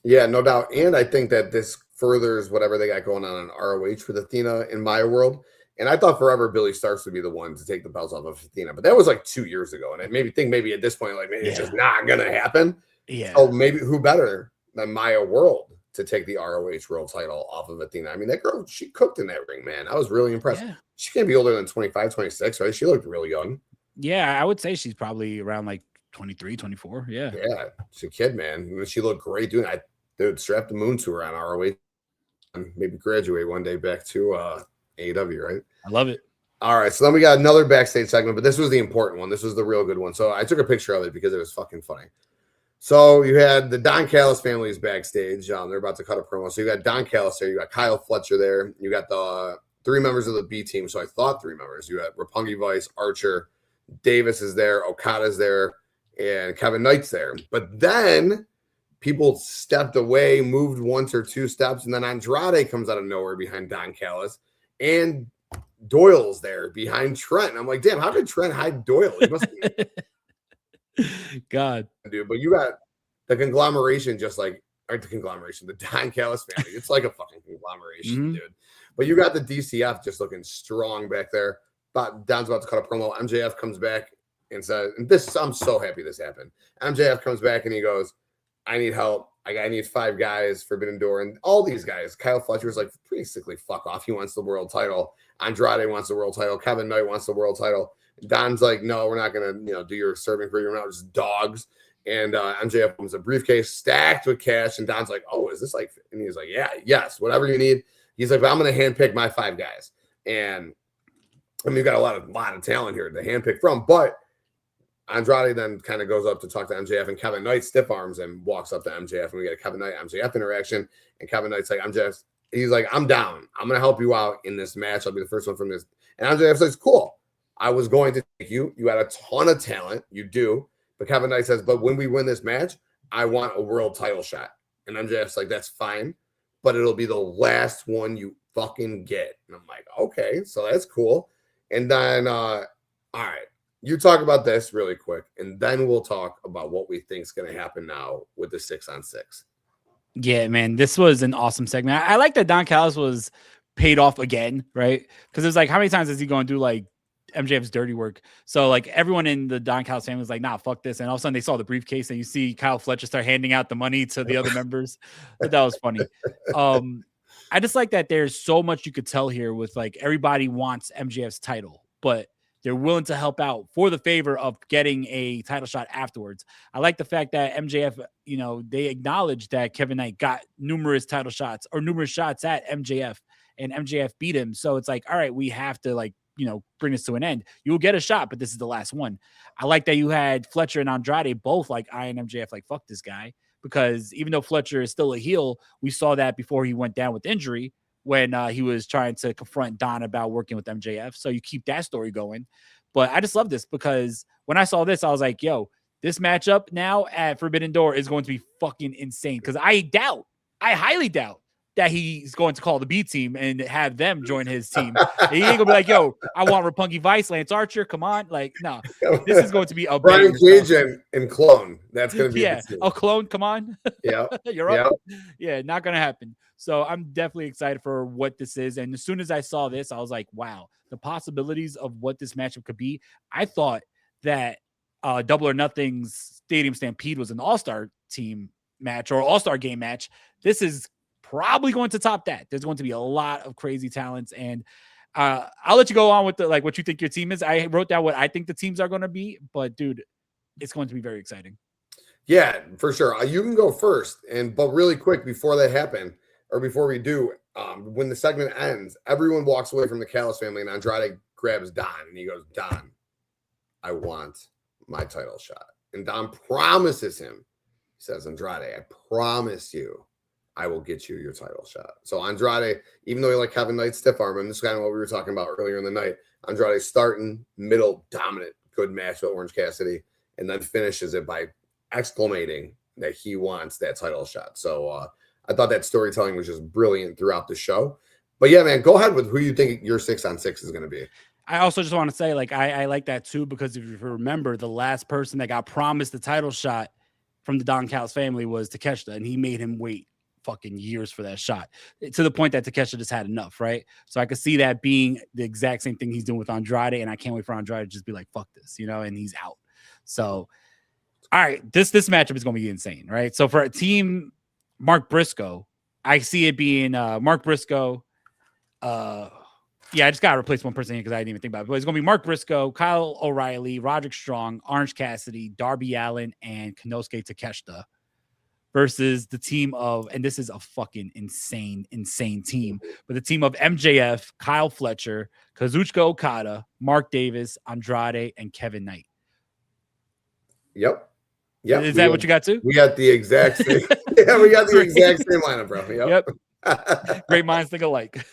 Yeah, no doubt. And I think that this furthers whatever they got going on in ROH with Athena in Maya World. And I thought forever Billy Starks would be the one to take the belts off of Athena, but that was like 2 years ago. And I maybe at this point, like, maybe it's just not going to happen. Yeah. So maybe who better than Maya World to take the ROH world title off of Athena? I mean, that girl, she cooked in that ring, man. I was really impressed. Yeah. She can't be older than 25, 26, right? She looked really young. Yeah, I would say she's probably around like 23, 24. Yeah. Yeah, she's a kid, man. She looked great doing it. Dude, strap the moon to her on ROH and maybe graduate one day back to AEW, right? I love it. All right, so then we got another backstage segment, but this was the important one. This was the real good one. So I took a picture of it because it was fucking funny. So you had the Don Callis families backstage. They're about to cut a promo. So you got Don Callis there. You got Kyle Fletcher there. You got the 3 members of the B team. So I thought 3 members. You had Roppongi Vice, Archer, Davis is there, Okada's there, and Kevin Knight's there. But then people stepped away, moved 1 or 2 steps, and then Andrade comes out of nowhere behind Don Callis, and Doyle's there behind Trent. I'm like, damn, how did Trent hide Doyle? He must be God, dude. But you got the conglomeration, the Don Callis family. It's like a fucking conglomeration, dude. But you got the DCF just looking strong back there. But Don's about to cut a promo. MJF comes back and says, and this, I'm so happy this happened. MJF comes back and he goes, I need help. I need 5 guys, Forbidden Door, and all these guys. Kyle Fletcher's like, basically, fuck off. He wants the world title. Andrade wants the world title. Kevin Knight wants the world title. Don's like, no, we're not going to, do your serving for your mouth. Just dogs. And MJF comes a briefcase stacked with cash. And Don's like, oh, is this like, and he's like, yeah, yes, whatever you need. He's like, but I'm going to handpick my 5 guys. And I mean, you've got a lot of talent here to handpick from. But Andrade then kind of goes up to talk to MJF, and Kevin Knight stiff arms and walks up to MJF, and we get a Kevin Knight MJF interaction. And Kevin Knight's like, MJF, He's like, I'm down. I'm going to help you out in this match. I'll be the first one from this. And MJF says, cool. I was going to take you. You had a ton of talent. You do. But Kevin Knight says, but when we win this match, I want a world title shot. And MJF's like, that's fine, but it'll be the last one you fucking get. And I'm like, okay, so that's cool. And then, all right, you talk about this really quick, and then we'll talk about what we think is going to happen now with the 6-on-6. Yeah, man, this was an awesome segment. I like that Don Callis was paid off again, right? Because it was like, how many times is he going to do like MJF's dirty work? So like everyone in the Don Callis family was like, nah, fuck this. And all of a sudden they saw the briefcase and you see Kyle Fletcher start handing out the money to the other members. But that was funny. I just like that there's so much you could tell here with like everybody wants MJF's title, but they're willing to help out for the favor of getting a title shot afterwards. I like the fact that MJF, you know, they acknowledge that Kevin Knight got numerous title shots or numerous shots at MJF and MJF beat him. So it's like, all right, we have to like, you know, bring this to an end. You'll get a shot, but this is the last one. I like that you had Fletcher and Andrade both like eyeing MJF like, fuck this guy. Because even though Fletcher is still a heel, we saw that before he went down with injury when he was trying to confront Don about working with MJF. So you keep that story going. But I just love this because when I saw this, I was like, yo, this matchup now at Forbidden Door is going to be fucking insane. Because I highly doubt that he's going to call the B team and have them join his team. He ain't gonna be like, yo, I want Roppongi Vice, Lance Archer. Come on. Like, no, this is going to be a Brian Cage and Clone. That's going to be a Clone. Come on. Yeah. You're up. Yeah, not going to happen. So I'm definitely excited for what this is. And as soon as I saw this, I was like, wow, the possibilities of what this matchup could be. I thought that Double or Nothing's Stadium Stampede was an all-star team match or all-star game match. This is probably going to top that. There's going to be a lot of crazy talents. And I'll let you go on with the, like what you think your team is. I wrote down what I think the teams are going to be, but dude, it's going to be very exciting. Yeah, for sure. You can go first. But really quick before that happened, or before we do, when the segment ends, everyone walks away from the Callis family and Andrade grabs Don and he goes, Don, I want my title shot. And Don promises him, he says, Andrade, I promise you, I will get you your title shot. So Andrade, even though he like Kevin Knight stiff arm him, this is kind of what we were talking about earlier in the night. Andrade starting middle dominant, good match with Orange Cassidy, and then finishes it by exclamating that he wants that title shot. So I thought that storytelling was just brilliant throughout the show. But yeah, man, go ahead with who you think your 6-on-6 is going to be. I also just want to say, like, I like that too, because if you remember, the last person that got promised the title shot from the Don Callis family was Takeshita, and he made him wait fucking years for that shot, to the point that Takeshita just had enough, right? So I could see that being the exact same thing he's doing with Andrade, and I can't wait for Andrade to just be like, fuck this, you know, and he's out. So, all right, this matchup is going to be insane, right? So for a team, Mark Briscoe, I see it being Mark Briscoe. Yeah, I just got to replace one person here because I didn't even think about it. But it's going to be Mark Briscoe, Kyle O'Reilly, Roderick Strong, Orange Cassidy, Darby Allin, and Konosuke Takeshita versus the team of, and this is a fucking insane team, but the team of MJF, Kyle Fletcher, Kazuchika Okada, Mark Davis, Andrade, and Kevin Knight. Yep. Is that what you got too? We got the exact same. Yeah, we got the exact same lineup, bro. Yep. Great minds think alike.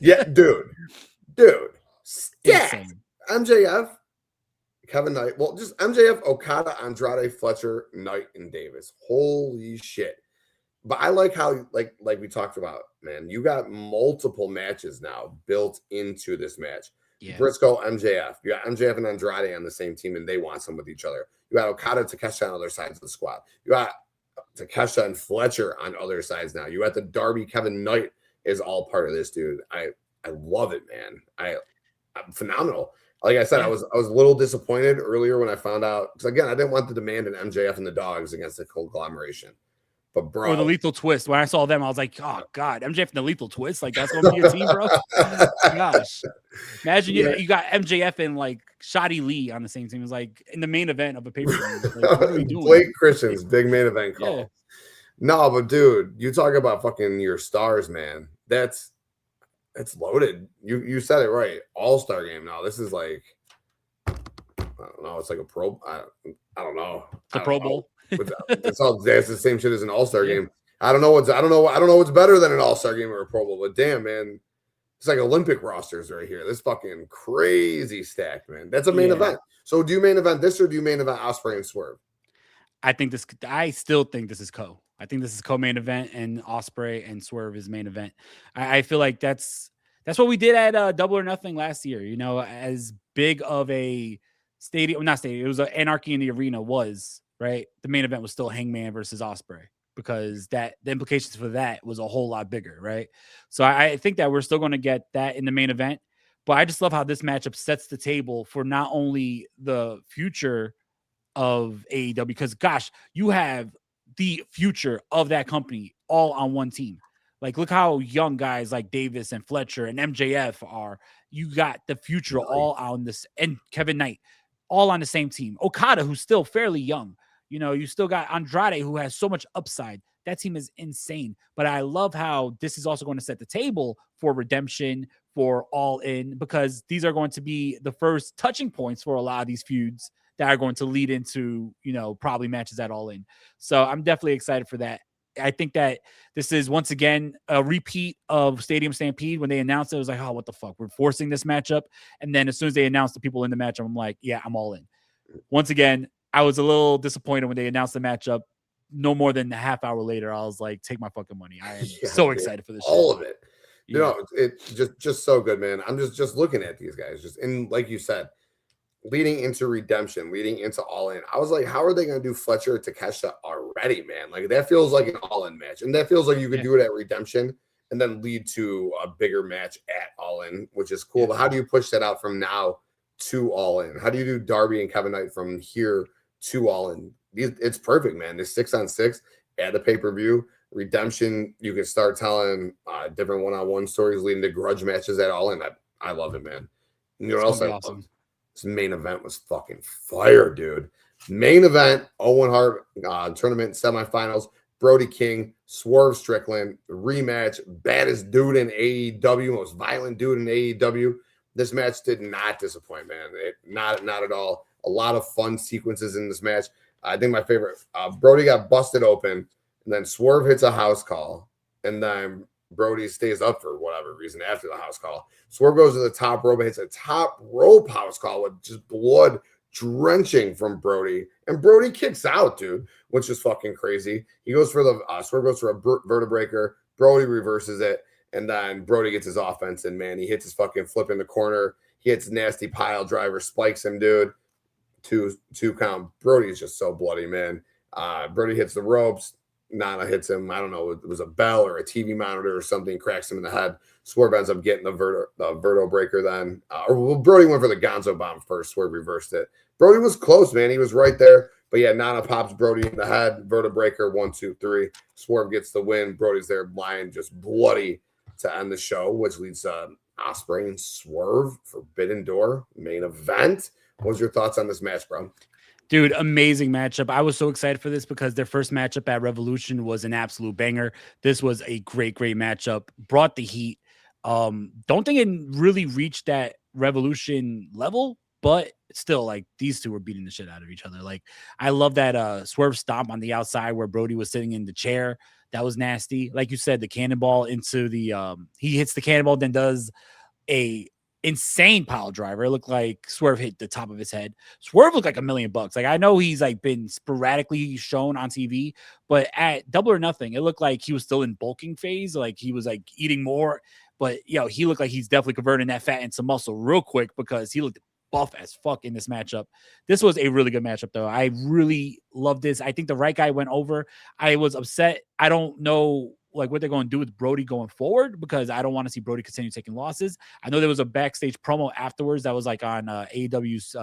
Yeah, dude. Stacked. MJF, Kevin Knight. Well, just MJF, Okada, Andrade, Fletcher, Knight, and Davis. Holy shit. But I like how, like we talked about, man, you got multiple matches now built into this match. Yeah. Briscoe, MJF. You got MJF and Andrade on the same team, and they want some with each other. You got Okada, Takeshita on other sides of the squad. You got Takeshita and Fletcher on other sides now. You got the Darby, Kevin Knight is all part of this, dude. I love it, man. I'm phenomenal. Like I said, I was a little disappointed earlier when I found out, because again, I didn't want the demand in MJF and the Dogs against the conglomeration. But bro, or the Lethal Twist. When I saw them, I was like, oh god, MJF and the Lethal Twist, like that's gonna be your team, bro. Gosh, imagine you got MJF and like Shotty Lee on the same team. It was like in the main event of a pay-per-view. Like, what are we doing? Blake Christian's big main event call. Yeah. No, but dude, you talk about fucking your stars, man. That's loaded. You said it right. All-star game now. This is like, I don't know. It's like a pro. I don't know. The Pro Bowl. It's the same shit as an all-star game. I don't know what's better than an All-Star game or a Pro Bowl, but damn, man, it's like Olympic rosters right here. This fucking crazy stack, man. That's a main event. So do you main event this or do you main event Ospreay and Swerve? I still think this is co. I think this is co-main event, and Ospreay and Swerve is main event. I feel like that's what we did at Double or Nothing last year. You know, as big of a stadium, not stadium, it was an Anarchy in the Arena was, right? The main event was still Hangman versus Ospreay because the implications for that was a whole lot bigger, right? So I think that we're still going to get that in the main event, but I just love how this matchup sets the table for not only the future of AEW, because gosh, you have the future of that company all on one team. Like, look how young guys like Davis and Fletcher and MJF are. You got the future all on this, and Kevin Knight all on the same team. Okada, who's still fairly young. You know, you still got Andrade, who has so much upside. That team is insane. But I love how this is also going to set the table for Redemption, for All In, because these are going to be the first touching points for a lot of these feuds that are going to lead into, you know, probably matches at All In. So I'm definitely excited for that. I think that this is once again a repeat of Stadium Stampede. When they announced it, it was like, oh, what the fuck? We're forcing this matchup. And then as soon as they announced the people in the matchup, I'm like, yeah, I'm all in. Once again, I was a little disappointed when they announced the matchup. No more than a half hour later, I was like, take my fucking money. I am so excited for this all shit. of it. You know, it's just so good, man. I'm just looking at these guys, just, and like you said, leading into Redemption, leading into All In. I was like, how are they going to do Fletcher to Takeshita already, man? Like, that feels like an All In match. And that feels like you could do it at Redemption and then lead to a bigger match at All In, which is cool. But how do you push that out from now to All In? How do you do Darby and Kevin Knight from here to All In? It's perfect, man. This 6-on-6 at the pay-per-view. Redemption, you can start telling different one-on-one stories leading to grudge matches at All In. I love it, man. You know what else I love? This main event was fucking fire, dude. Main event, Owen Hart tournament semifinals, Brody King, Swerve Strickland, rematch, baddest dude in AEW, most violent dude in AEW. This match did not disappoint, man. Not at all. A lot of fun sequences in this match. I think my favorite, Brody got busted open, and then Swerve hits a house call, and then Brody stays up for whatever reason after the house call. Swerve goes to the top rope and hits a top rope house call with just blood drenching from Brody. And Brody kicks out, dude, which is fucking crazy. He goes for the Swerve goes for a vertebreaker. Brody reverses it. And then Brody gets his offense in, man. He hits his fucking flip in the corner. He hits nasty pile driver, spikes him, dude. Two count. Brody is just so bloody, man. Brody hits the ropes. Nana hits him. I don't know. It was a bell or a TV monitor or something. Cracks him in the head. Swerve ends up getting the Verto breaker then. Brody went for the Gonzo bomb first. Swerve reversed it. Brody was close, man. He was right there. But yeah, Nana pops Brody in the head. Verto breaker, 1, 2, 3. Swerve gets the win. Brody's there lying just bloody to end the show, which leads to Ospreay and Swerve Forbidden Door main event. What was your thoughts on this match, bro? Dude, amazing matchup. I was so excited for this because their first matchup at Revolution was an absolute banger. This was a great matchup. Brought the heat. Don't think it really reached that Revolution level, but still, like, these two were beating the shit out of each other. Like, I love that Swerve stomp on the outside where Brody was sitting in the chair. That was nasty. Like you said, the cannonball into the he hits the cannonball, then does a insane pile driver. It looked like Swerve hit the top of his head. Swerve looked like $1 million. Like, I know he's like been sporadically shown on TV, but at Double or Nothing, it looked like he was still in bulking phase. Like, he was like eating more, but he looked like he's definitely converting that fat into muscle real quick because he looked buff as fuck in this matchup. This was a really good matchup, though. I really love this. I think the right guy went over. I was upset. I don't know like what they're going to do with Brody going forward because I don't want to see Brody continue taking losses. I know there was a backstage promo afterwards that was like on AEW's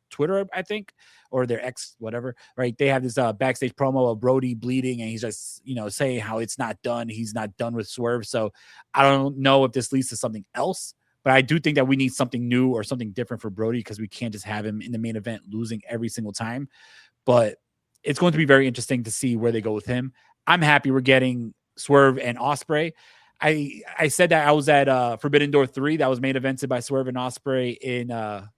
Twitter, I think, or their X, whatever, right? They have this backstage promo of Brody bleeding and he's just, saying how it's not done. He's not done with Swerve. So I don't know if this leads to something else, but I do think that we need something new or something different for Brody because we can't just have him in the main event losing every single time. But it's going to be very interesting to see where they go with him. I'm happy we're getting Swerve and Ospreay. I said that I was at Forbidden Door 3. That was main evented by Swerve and Ospreay in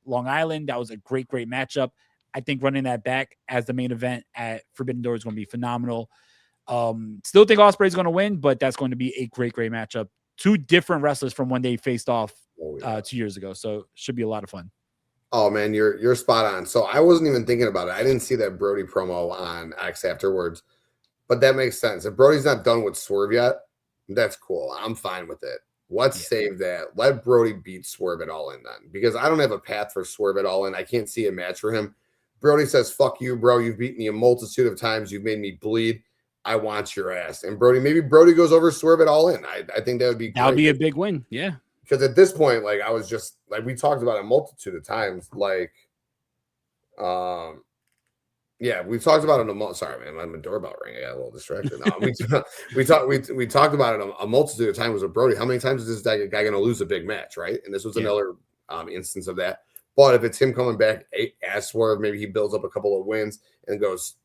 Long Island. That was a great matchup. I think running that back as the main event at Forbidden Door is going to be phenomenal. Still think Ospreay is going to win, but that's going to be a great matchup. Two different wrestlers from when they faced off 2 years ago. So should be a lot of fun. Oh man, you're spot on. So I wasn't even thinking about it. I didn't see that Brody promo on X afterwards, but that makes sense. If Brody's not done with Swerve yet, that's cool. I'm fine with it. Let's save that. Let Brody beat Swerve at All In then, because I don't have a path for Swerve at All In. I can't see a match for him. Brody says, "Fuck you, bro. You've beaten me a multitude of times. You've made me bleed. I want your ass." And maybe Brody goes over Swerve at All In. I think that would be great. That would be a big win. Yeah. Because at this point, like I was just like we talked about a multitude of times. Like, yeah, we've talked about it sorry, man, my doorbell ring. I got a little distracted. We talked about it a multitude of times with Brody. How many times is this guy going to lose a big match, right? And this was another instance of that. But if it's him coming back as Swerve, maybe he builds up a couple of wins and goes,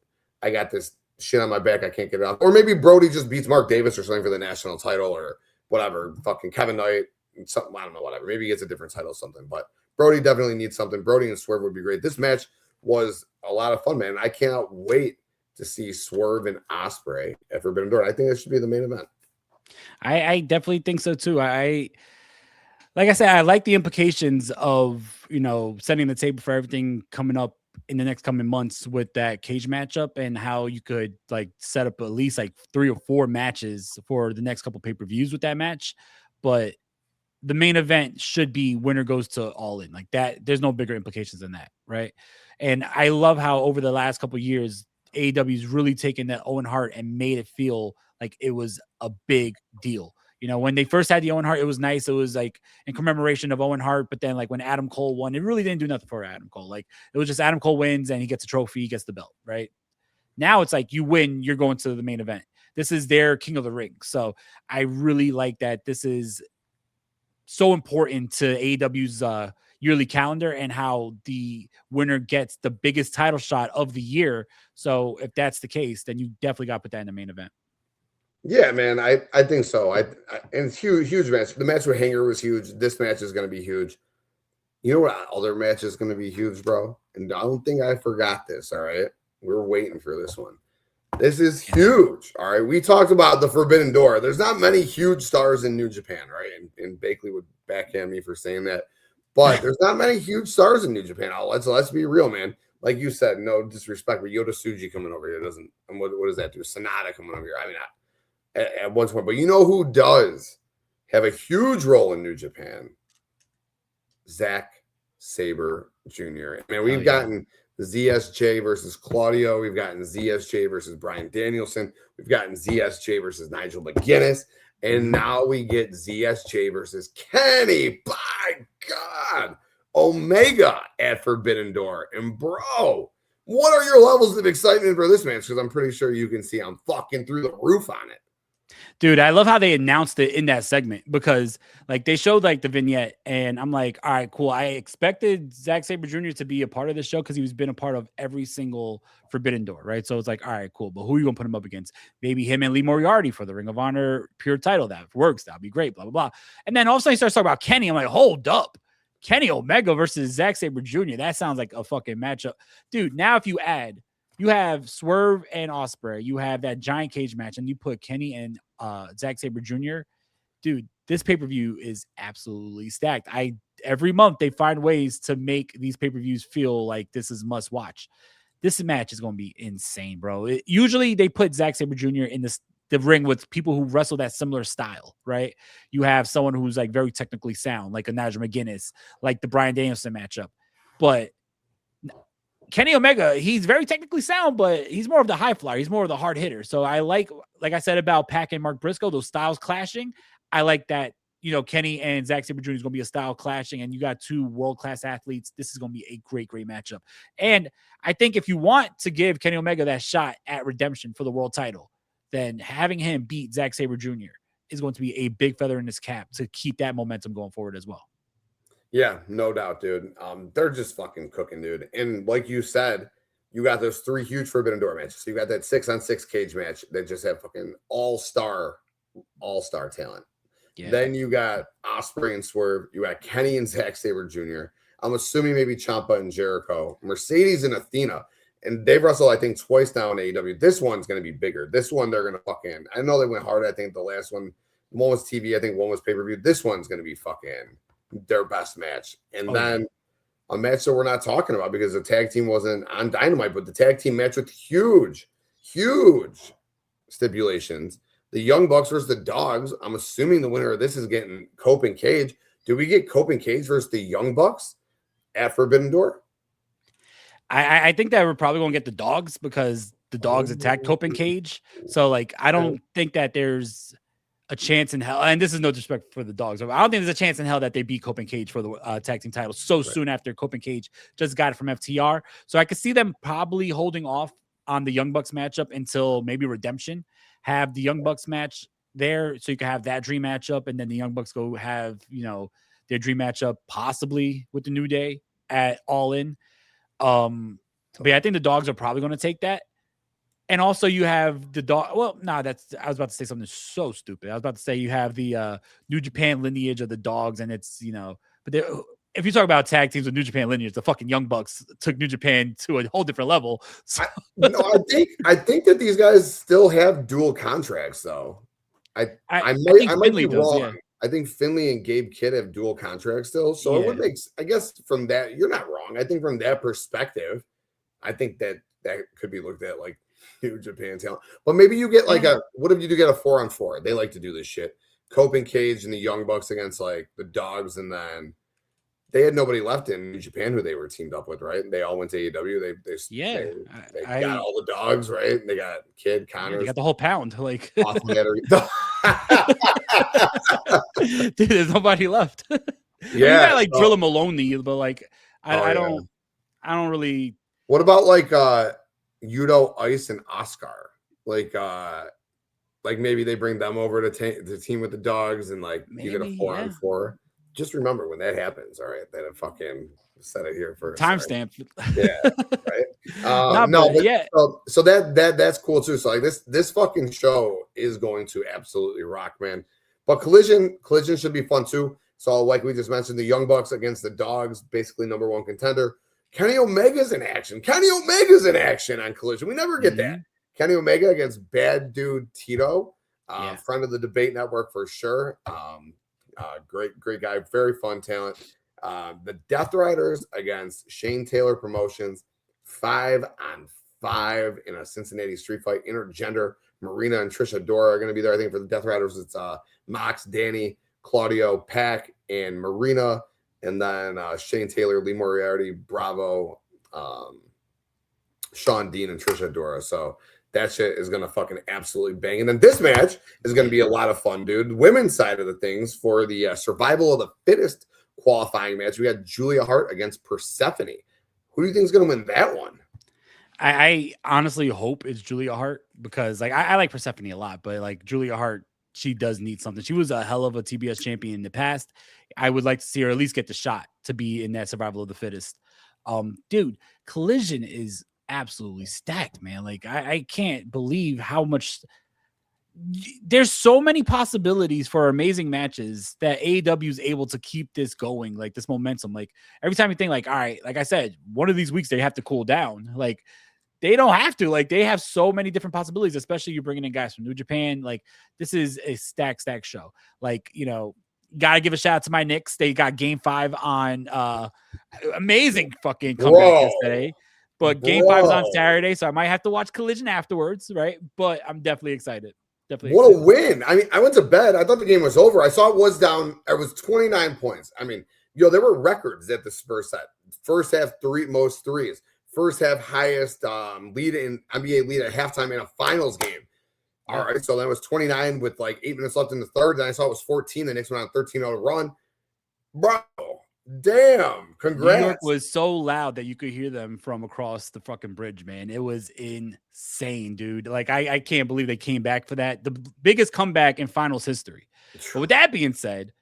"I got this shit on my back. I can't get it off." Or maybe Brody just beats Mark Davis or something for the national title or whatever. Fucking Kevin Knight. Something, I don't know, whatever. Maybe he gets a different title or something. But Brody definitely needs something. Brody and Swerve would be great. This match was a lot of fun, man. I cannot wait to see Swerve and Ospreay at Forbidden Door. I think that should be the main event. I definitely think so too. Like I said, I like the implications of, setting the table for everything coming up in the next coming months with that cage matchup and how you could like set up at least like 3 or 4 matches for the next couple pay-per-views with that match. But the main event should be winner goes to All In, like that. There's no bigger implications than that. Right. And I love how over the last couple of years, AEW's really taken that Owen Hart and made it feel like it was a big deal. When they first had the Owen Hart, it was nice. It was like in commemoration of Owen Hart. But then like when Adam Cole won, it really didn't do nothing for Adam Cole. Like it was just Adam Cole wins and he gets a trophy, he gets the belt. Right now it's like you win, you're going to the main event. This is their King of the Ring. So I really like that. This is so important to AEW's yearly calendar and how the winner gets the biggest title shot of the year. So if that's the case, then you definitely got to put that in the main event. Yeah, man, I think so. And it's huge match. The match with Hanger was huge. This match is going to be huge. You know what other match is going to be huge, bro? And I don't think I forgot this, all right? We're waiting for this one. This is huge. All right. We talked about the Forbidden Door. There's not many huge stars in New Japan, right? And Bakley would backhand me for saying that. But there's not many huge stars in New Japan. Let's be real, man. Like you said, no disrespect, but Yota Tsuji coming over here doesn't. And what does that do? Sonata coming over here. I mean, at one point. But you know who does have a huge role in New Japan? Zack Sabre Jr. Man, we've gotten ZSJ versus Claudio. We've gotten ZSJ versus Bryan Danielson. We've gotten ZSJ versus Nigel McGuinness. And now we get ZSJ versus Kenny. By God. Omega at Forbidden Door. And bro, what are your levels of excitement for this match? Because I'm pretty sure you can see I'm fucking through the roof on it. Dude, I love how they announced it in that segment because like they showed like the vignette and I'm like, all right, cool. I expected Zack Sabre Jr. to be a part of this show because he's been a part of every single Forbidden Door, right? So it's like, all right, cool. But who are you going to put him up against? Maybe him and Lee Moriarty for the Ring of Honor pure title. That works. That'd be great, blah, blah, blah. And then all of a sudden he starts talking about Kenny. I'm like, hold up. Kenny Omega versus Zack Sabre Jr. That sounds like a fucking matchup. Dude, now if you have Swerve and Ospreay, you have that giant cage match, and you put Kenny and Zack Sabre Jr. Dude, this pay-per-view is absolutely stacked. Every month they find ways to make these pay-per-views feel like this is must watch. This match is going to be insane, bro. Usually they put Zack Sabre Jr. in the ring with people who wrestle that similar style, right? You have someone who's like very technically sound, like a Nigel McGuinness, like the Bryan Danielson matchup. But Kenny Omega, he's very technically sound, but he's more of the high flyer. He's more of the hard hitter. So I like I said about Pac and Mark Briscoe, those styles clashing. I like that, Kenny and Zack Sabre Jr. is going to be a style clashing, and you got 2 world-class athletes. This is going to be a great, great matchup. And I think if you want to give Kenny Omega that shot at redemption for the world title, then having him beat Zack Sabre Jr. is going to be a big feather in his cap to keep that momentum going forward as well. Yeah, no doubt, dude. They're just fucking cooking, dude. And like you said, you got those 3 huge Forbidden Door matches. So you got that 6-on-6 cage match that just have fucking all-star talent. Yeah. Then you got Ospreay and Swerve. You got Kenny and Zack Sabre Jr. I'm assuming maybe Ciampa and Jericho, Mercedes and Athena. And they've wrestled, I think, twice now in AEW. This one's going to be bigger. This one, they're going to fucking, I know they went hard. I think the last one was TV. I think one was pay-per-view. This one's going to be fucking their best match. And then a match that we're not talking about because the tag team wasn't on Dynamite, but the tag team match with huge stipulations. The Young Bucks versus the Dogs. I'm assuming the winner of this is getting Cope and Cage. Do we get Cope and Cage versus the Young Bucks at Forbidden Door? I think that we're probably going to get the Dogs because the Dogs attacked Cope and Cage. So, like, I don't think that there's a chance in hell, and this is no disrespect for the Dogs. I don't think there's a chance in hell that they beat Cope and Cage for the tag team title so soon after Cope and Cage just got it from FTR. So I could see them probably holding off on the Young Bucks matchup until maybe Redemption. Have the Young Bucks match there so you can have that dream matchup, and then the Young Bucks go have, their dream matchup possibly with the New Day at All In. But yeah, I think the Dogs are probably going to take that. And also you have the dog. Well, no, I was about to say something so stupid. I was about to say you have the New Japan lineage of the Dogs, and it's, but if you talk about tag teams with New Japan lineage, the fucking Young Bucks took New Japan to a whole different level. So. I think that these guys still have dual contracts though. I might be wrong. Yeah. I think Finley and Gabe Kidd have dual contracts still. So it would make, I guess from that, you're not wrong. I think from that perspective, I think that could be looked at like New Japan talent. But maybe you get like what if you do get a 4-on-4? They like to do this shit. Cope and Cage and the Young Bucks against like the Dogs, and then they had nobody left in New Japan who they were teamed up with, right? They all went to AEW. They got all the Dogs, right? They got Kid, Connors. They got the whole pound. Like, dude, there's nobody left. You got like Drilla Maloney, but like I don't really. What about like Yudo, Ice, and Oscar? Like maybe they bring them over to the team with the Dogs, and like you get a 4-on-4. Just remember when that happens, all right? That I fucking set it here first. Timestamp. Yeah, right. So that's cool too. So like this fucking show is going to absolutely rock, man. But collision should be fun too. So like we just mentioned, the Young Bucks against the Dogs, basically number one contender. Kenny Omega's in action. On Collision. We never get that. Kenny Omega against Bad Dude Tito, friend of the Debate Network for sure. Great guy, very fun talent. The Death Riders against Shane Taylor Promotions, 5-on-5 in a Cincinnati street fight. Intergender. Marina and Trisha Dora are going to be there. I think for the Death Riders, it's Mox, Danny, Claudio, Pac, and Marina. And then Shane Taylor, Lee Moriarty, Bravo, Sean Dean, and Trisha Dora. So that shit is going to fucking absolutely bang. And then this match is going to be a lot of fun, dude. The women's side of the things for the survival of the fittest qualifying match. We got Julia Hart against Persephone. Who do you think is going to win that one? I honestly hope it's Julia Hart because like I like Persephone a lot, but like Julia Hart, she does need something. She was a hell of a TBS champion in the past. I would like to see her at least get the shot to be in that survival of the fittest. Dude, Collision is absolutely stacked, man. Like I can't believe how much there's so many possibilities for amazing matches that AEW is able to keep this going, like this momentum. Like every time you think like, all right, like I said, one of these weeks they have to cool down. Like they don't have to. Like they have so many different possibilities, especially you're bringing in guys from New Japan. Like this is a stack show. Like, gotta give a shout out to my Knicks. They got Game 5 on amazing fucking comeback yesterday. But Game 5 is on Saturday, so I might have to watch Collision afterwards, right? But I'm definitely excited. What a win. I mean, I went to bed. I thought the game was over. I saw it was down. It was 29 points. I mean, there were records at the Spurs set. First half, most threes. First half, highest lead in NBA lead at halftime in a finals game. All right, so that was 29 with like 8 minutes left in the third. Then I saw it was 14. The Knicks went on a 13-0 run. Bro, damn. Congrats. New York was so loud that you could hear them from across the fucking bridge, man. It was insane, dude. Like, I can't believe they came back for that. The biggest comeback in finals history. But with that being said,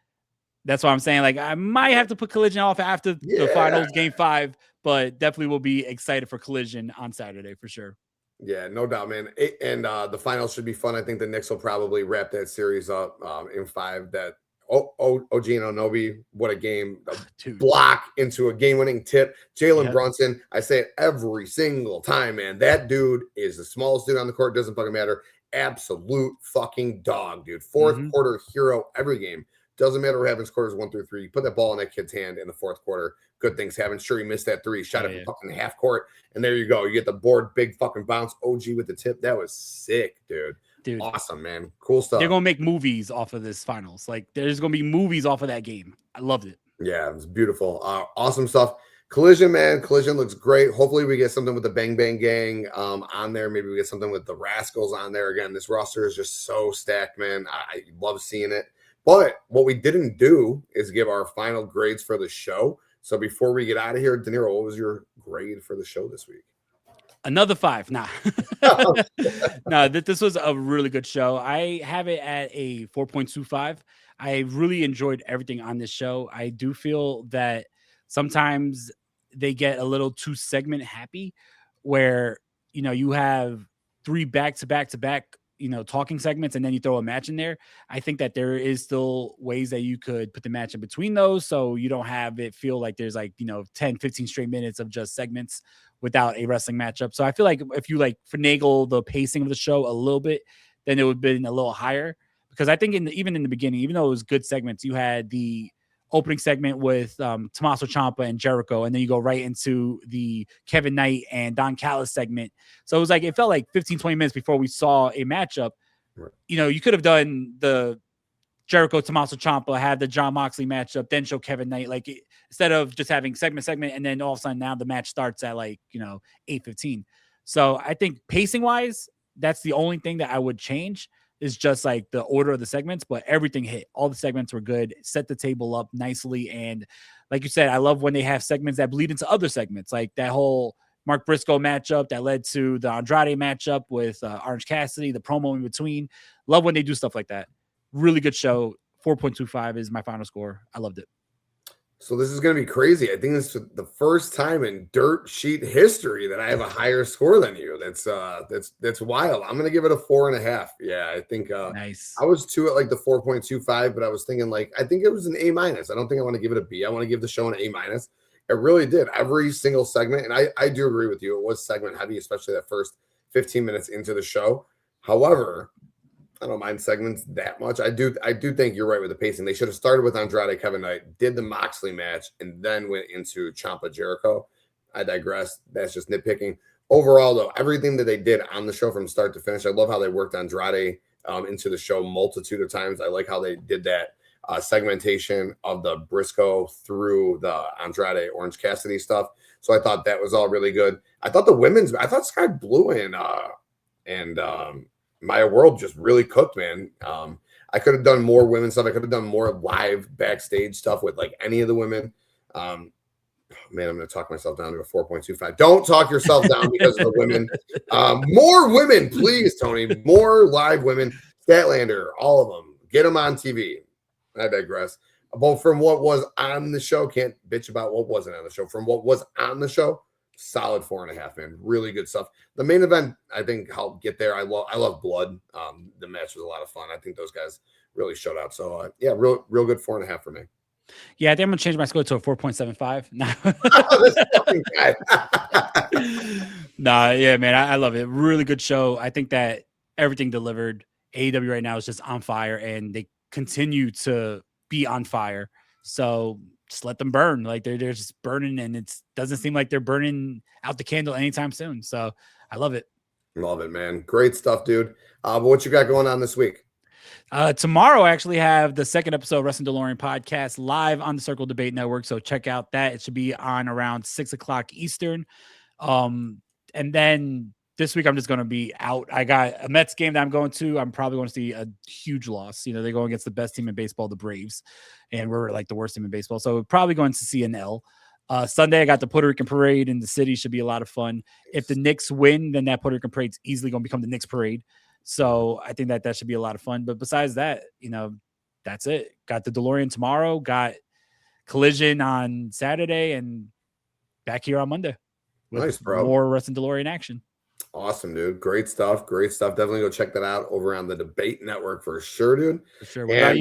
that's what I'm saying. Like, I might have to put Collision off after the finals, Game 5, but definitely will be excited for Collision on Saturday for sure. Yeah, no doubt, man. And the finals should be fun. I think the Knicks will probably wrap that series up in 5. That OG and Onobi, what a game. Dude. Block into a game-winning tip. Jalen Yep. Brunson, I say it every single time, man. That dude is the smallest dude on the court. Doesn't fucking matter. Absolute fucking dog, dude. Fourth quarter hero every game. Doesn't matter what happens quarters 1 through 3. You put that ball in that kid's hand in the fourth quarter, good things happen. Sure, he missed that 3, shot it from fucking half court, and there you go. You get the board, big fucking bounce. OG with the tip. That was sick, dude. Awesome, man. Cool stuff. They're gonna make movies off of this finals. Like there's gonna be movies off of that game. I loved it. Yeah, it was beautiful. Awesome stuff. Collision, man. Collision looks great. Hopefully we get something with the Bang Bang Gang on there. Maybe we get something with the Rascals on there. Again, this roster is just so stacked, man. I love seeing it. But what we didn't do is give our final grades for the show. So before we get out of here, Dinero, what was your grade for the show this week? Another 5. Nah. No, this was a really good show. I have it at a 4.25. I really enjoyed everything on this show. I do feel that sometimes they get a little too segment happy where, you have 3 back-to-back talking segments and then you throw a match in there. I think that there is still ways that you could put the match in between those so you don't have it feel like there's 10, 15 straight minutes of just segments without a wrestling matchup. So I feel like if you finagle the pacing of the show a little bit, then it would have been a little higher. Because I think even in the beginning, even though it was good segments, you had the opening segment with Tommaso Ciampa and Jericho, and then you go right into the Kevin Knight and Don Callis segment. So it was it felt like 15, 20 minutes before we saw a matchup. Right. You could have done the Jericho, Tommaso Ciampa, had the John Moxley matchup, then show Kevin Knight, instead of just having segment, and then all of a sudden now the match starts at 8:15. So I think pacing wise, that's the only thing that I would change. Is just the order of the segments, but everything hit. All the segments were good, set the table up nicely. And like you said, I love when they have segments that bleed into other segments, like that whole Mark Briscoe matchup that led to the Andrade matchup with Orange Cassidy, the promo in between. Love when they do stuff like that. Really good show. 4.25 is my final score. I loved it. So this is going to be crazy. I think this is the first time in dirt sheet history that I have a higher score than you. That's wild. I'm going to give it a 4.5. Yeah, I think nice. I was too at the 4.25, but I was thinking I think it was an A-. I don't think I want to give it a B. I want to give the show an A-. It really did. Every single segment, and I do agree with you. It was segment heavy, especially that first 15 minutes into the show. However, I don't mind segments that much. I do think you're right with the pacing. They should have started with Andrade, Kevin Knight, did the Moxley match, and then went into Ciampa Jericho. I digress. That's just nitpicking. Overall, though, everything that they did on the show from start to finish, I love how they worked Andrade into the show multitude of times. I like how they did that segmentation of the Briscoe through the Andrade Orange Cassidy stuff. So I thought that was all really good. I thought Sky Blue and Maya World just really cooked, man. I could have done more women stuff. I could have done more live backstage stuff with any of the women. Man, I'm going to talk myself down to a 4.25. Don't talk yourself down because of the women. More women, please, Tony. More live women. Statlander, all of them. Get them on TV. I digress. But from what was on the show, can't bitch about what wasn't on the show. From what was on the show, solid 4.5, man. Really good stuff. The main event, I think, helped get there. I love Blood. The match was a lot of fun. I think those guys really showed up. So yeah, real good 4.5 for me. Yeah, I think I'm gonna change my score to a 4.75. Nah, yeah, man, I love it. Really good show. I think that everything delivered. AEW right now is just on fire, and they continue to be on fire. So just let them burn. They're just burning, and it doesn't seem like they're burning out the candle anytime soon. So I love it. Love it, man. Great stuff, dude. But what you got going on this week? Tomorrow, I actually have the second episode of Wrestling DeLorean podcast live on the Circle Debate Network. So check out that. It should be on around 6:00 Eastern. And then this week I'm just going to be out. I got a Mets game that I'm going to. I'm probably going to see a huge loss. They're going against the best team in baseball, the Braves, and we're the worst team in baseball. So we're probably going to see an L. Sunday, I got the Puerto Rican parade in the city. Should be a lot of fun. If the Knicks win, then that Puerto Rican parade's easily going to become the Knicks parade. So I think that should be a lot of fun. But besides that, that's it. Got the DeLorean tomorrow, got Collision on Saturday, and back here on Monday with nice, bro. More Wrestling DeLorean action. Awesome, dude. Great stuff. Great stuff. Definitely go check that out over on the Debate Network for sure, dude. For sure. And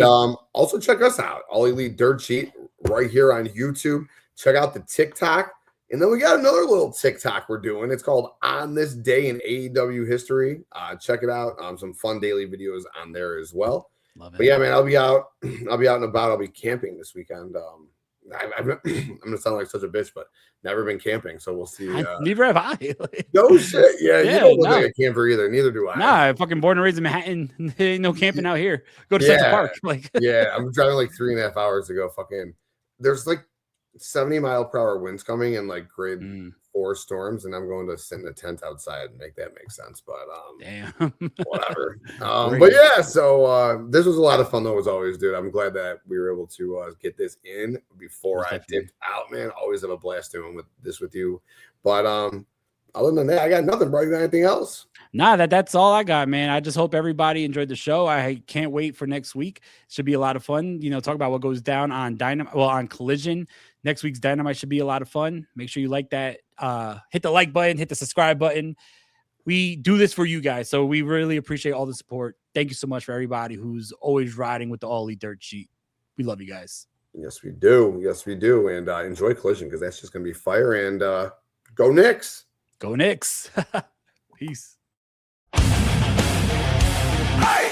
also check us out, All Elite Dirt Sheet, right here on YouTube. Check out the TikTok. And then we got another little TikTok we're doing. It's called On This Day in AEW History. Check it out. Some fun daily videos on there as well. Love it. But yeah, man, I'll be out. I'll be out and about. I'll be camping this weekend. I'm gonna sound like such a bitch, but never been camping, so we'll see. Neither have I. No shit. Yeah, you don't look like a camper either. Neither do I. Nah, I'm fucking born and raised in Manhattan. Ain't no camping out here. Go to Central Park. Like, yeah, I'm driving like 3.5 hours to go. Fucking, there's like 70-mile-per-hour winds coming and like grade 4 storms, and I'm going to sit in a tent outside and make that make sense. But damn, whatever. But yeah, so this was a lot of fun though, as always, dude. I'm glad that we were able to get this in before I dipped out, man. Always have a blast doing with you. But other than that, I got nothing, bro. You got anything else? Nah, that's all I got, man. I just hope everybody enjoyed the show. I can't wait for next week. It should be a lot of fun. You know, talk about what goes down on on Collision. Next week's Dynamite should be a lot of fun. Make sure you like that. Hit the like button, hit the subscribe button. We do this for you guys, so we really appreciate all the support. Thank you so much for everybody who's always riding with the All Elite Dirt Sheet. We love you guys. Yes, we do. Yes, we do. And enjoy Collision, because that's just going to be fire. And go Knicks. Go Knicks. Peace. Hey!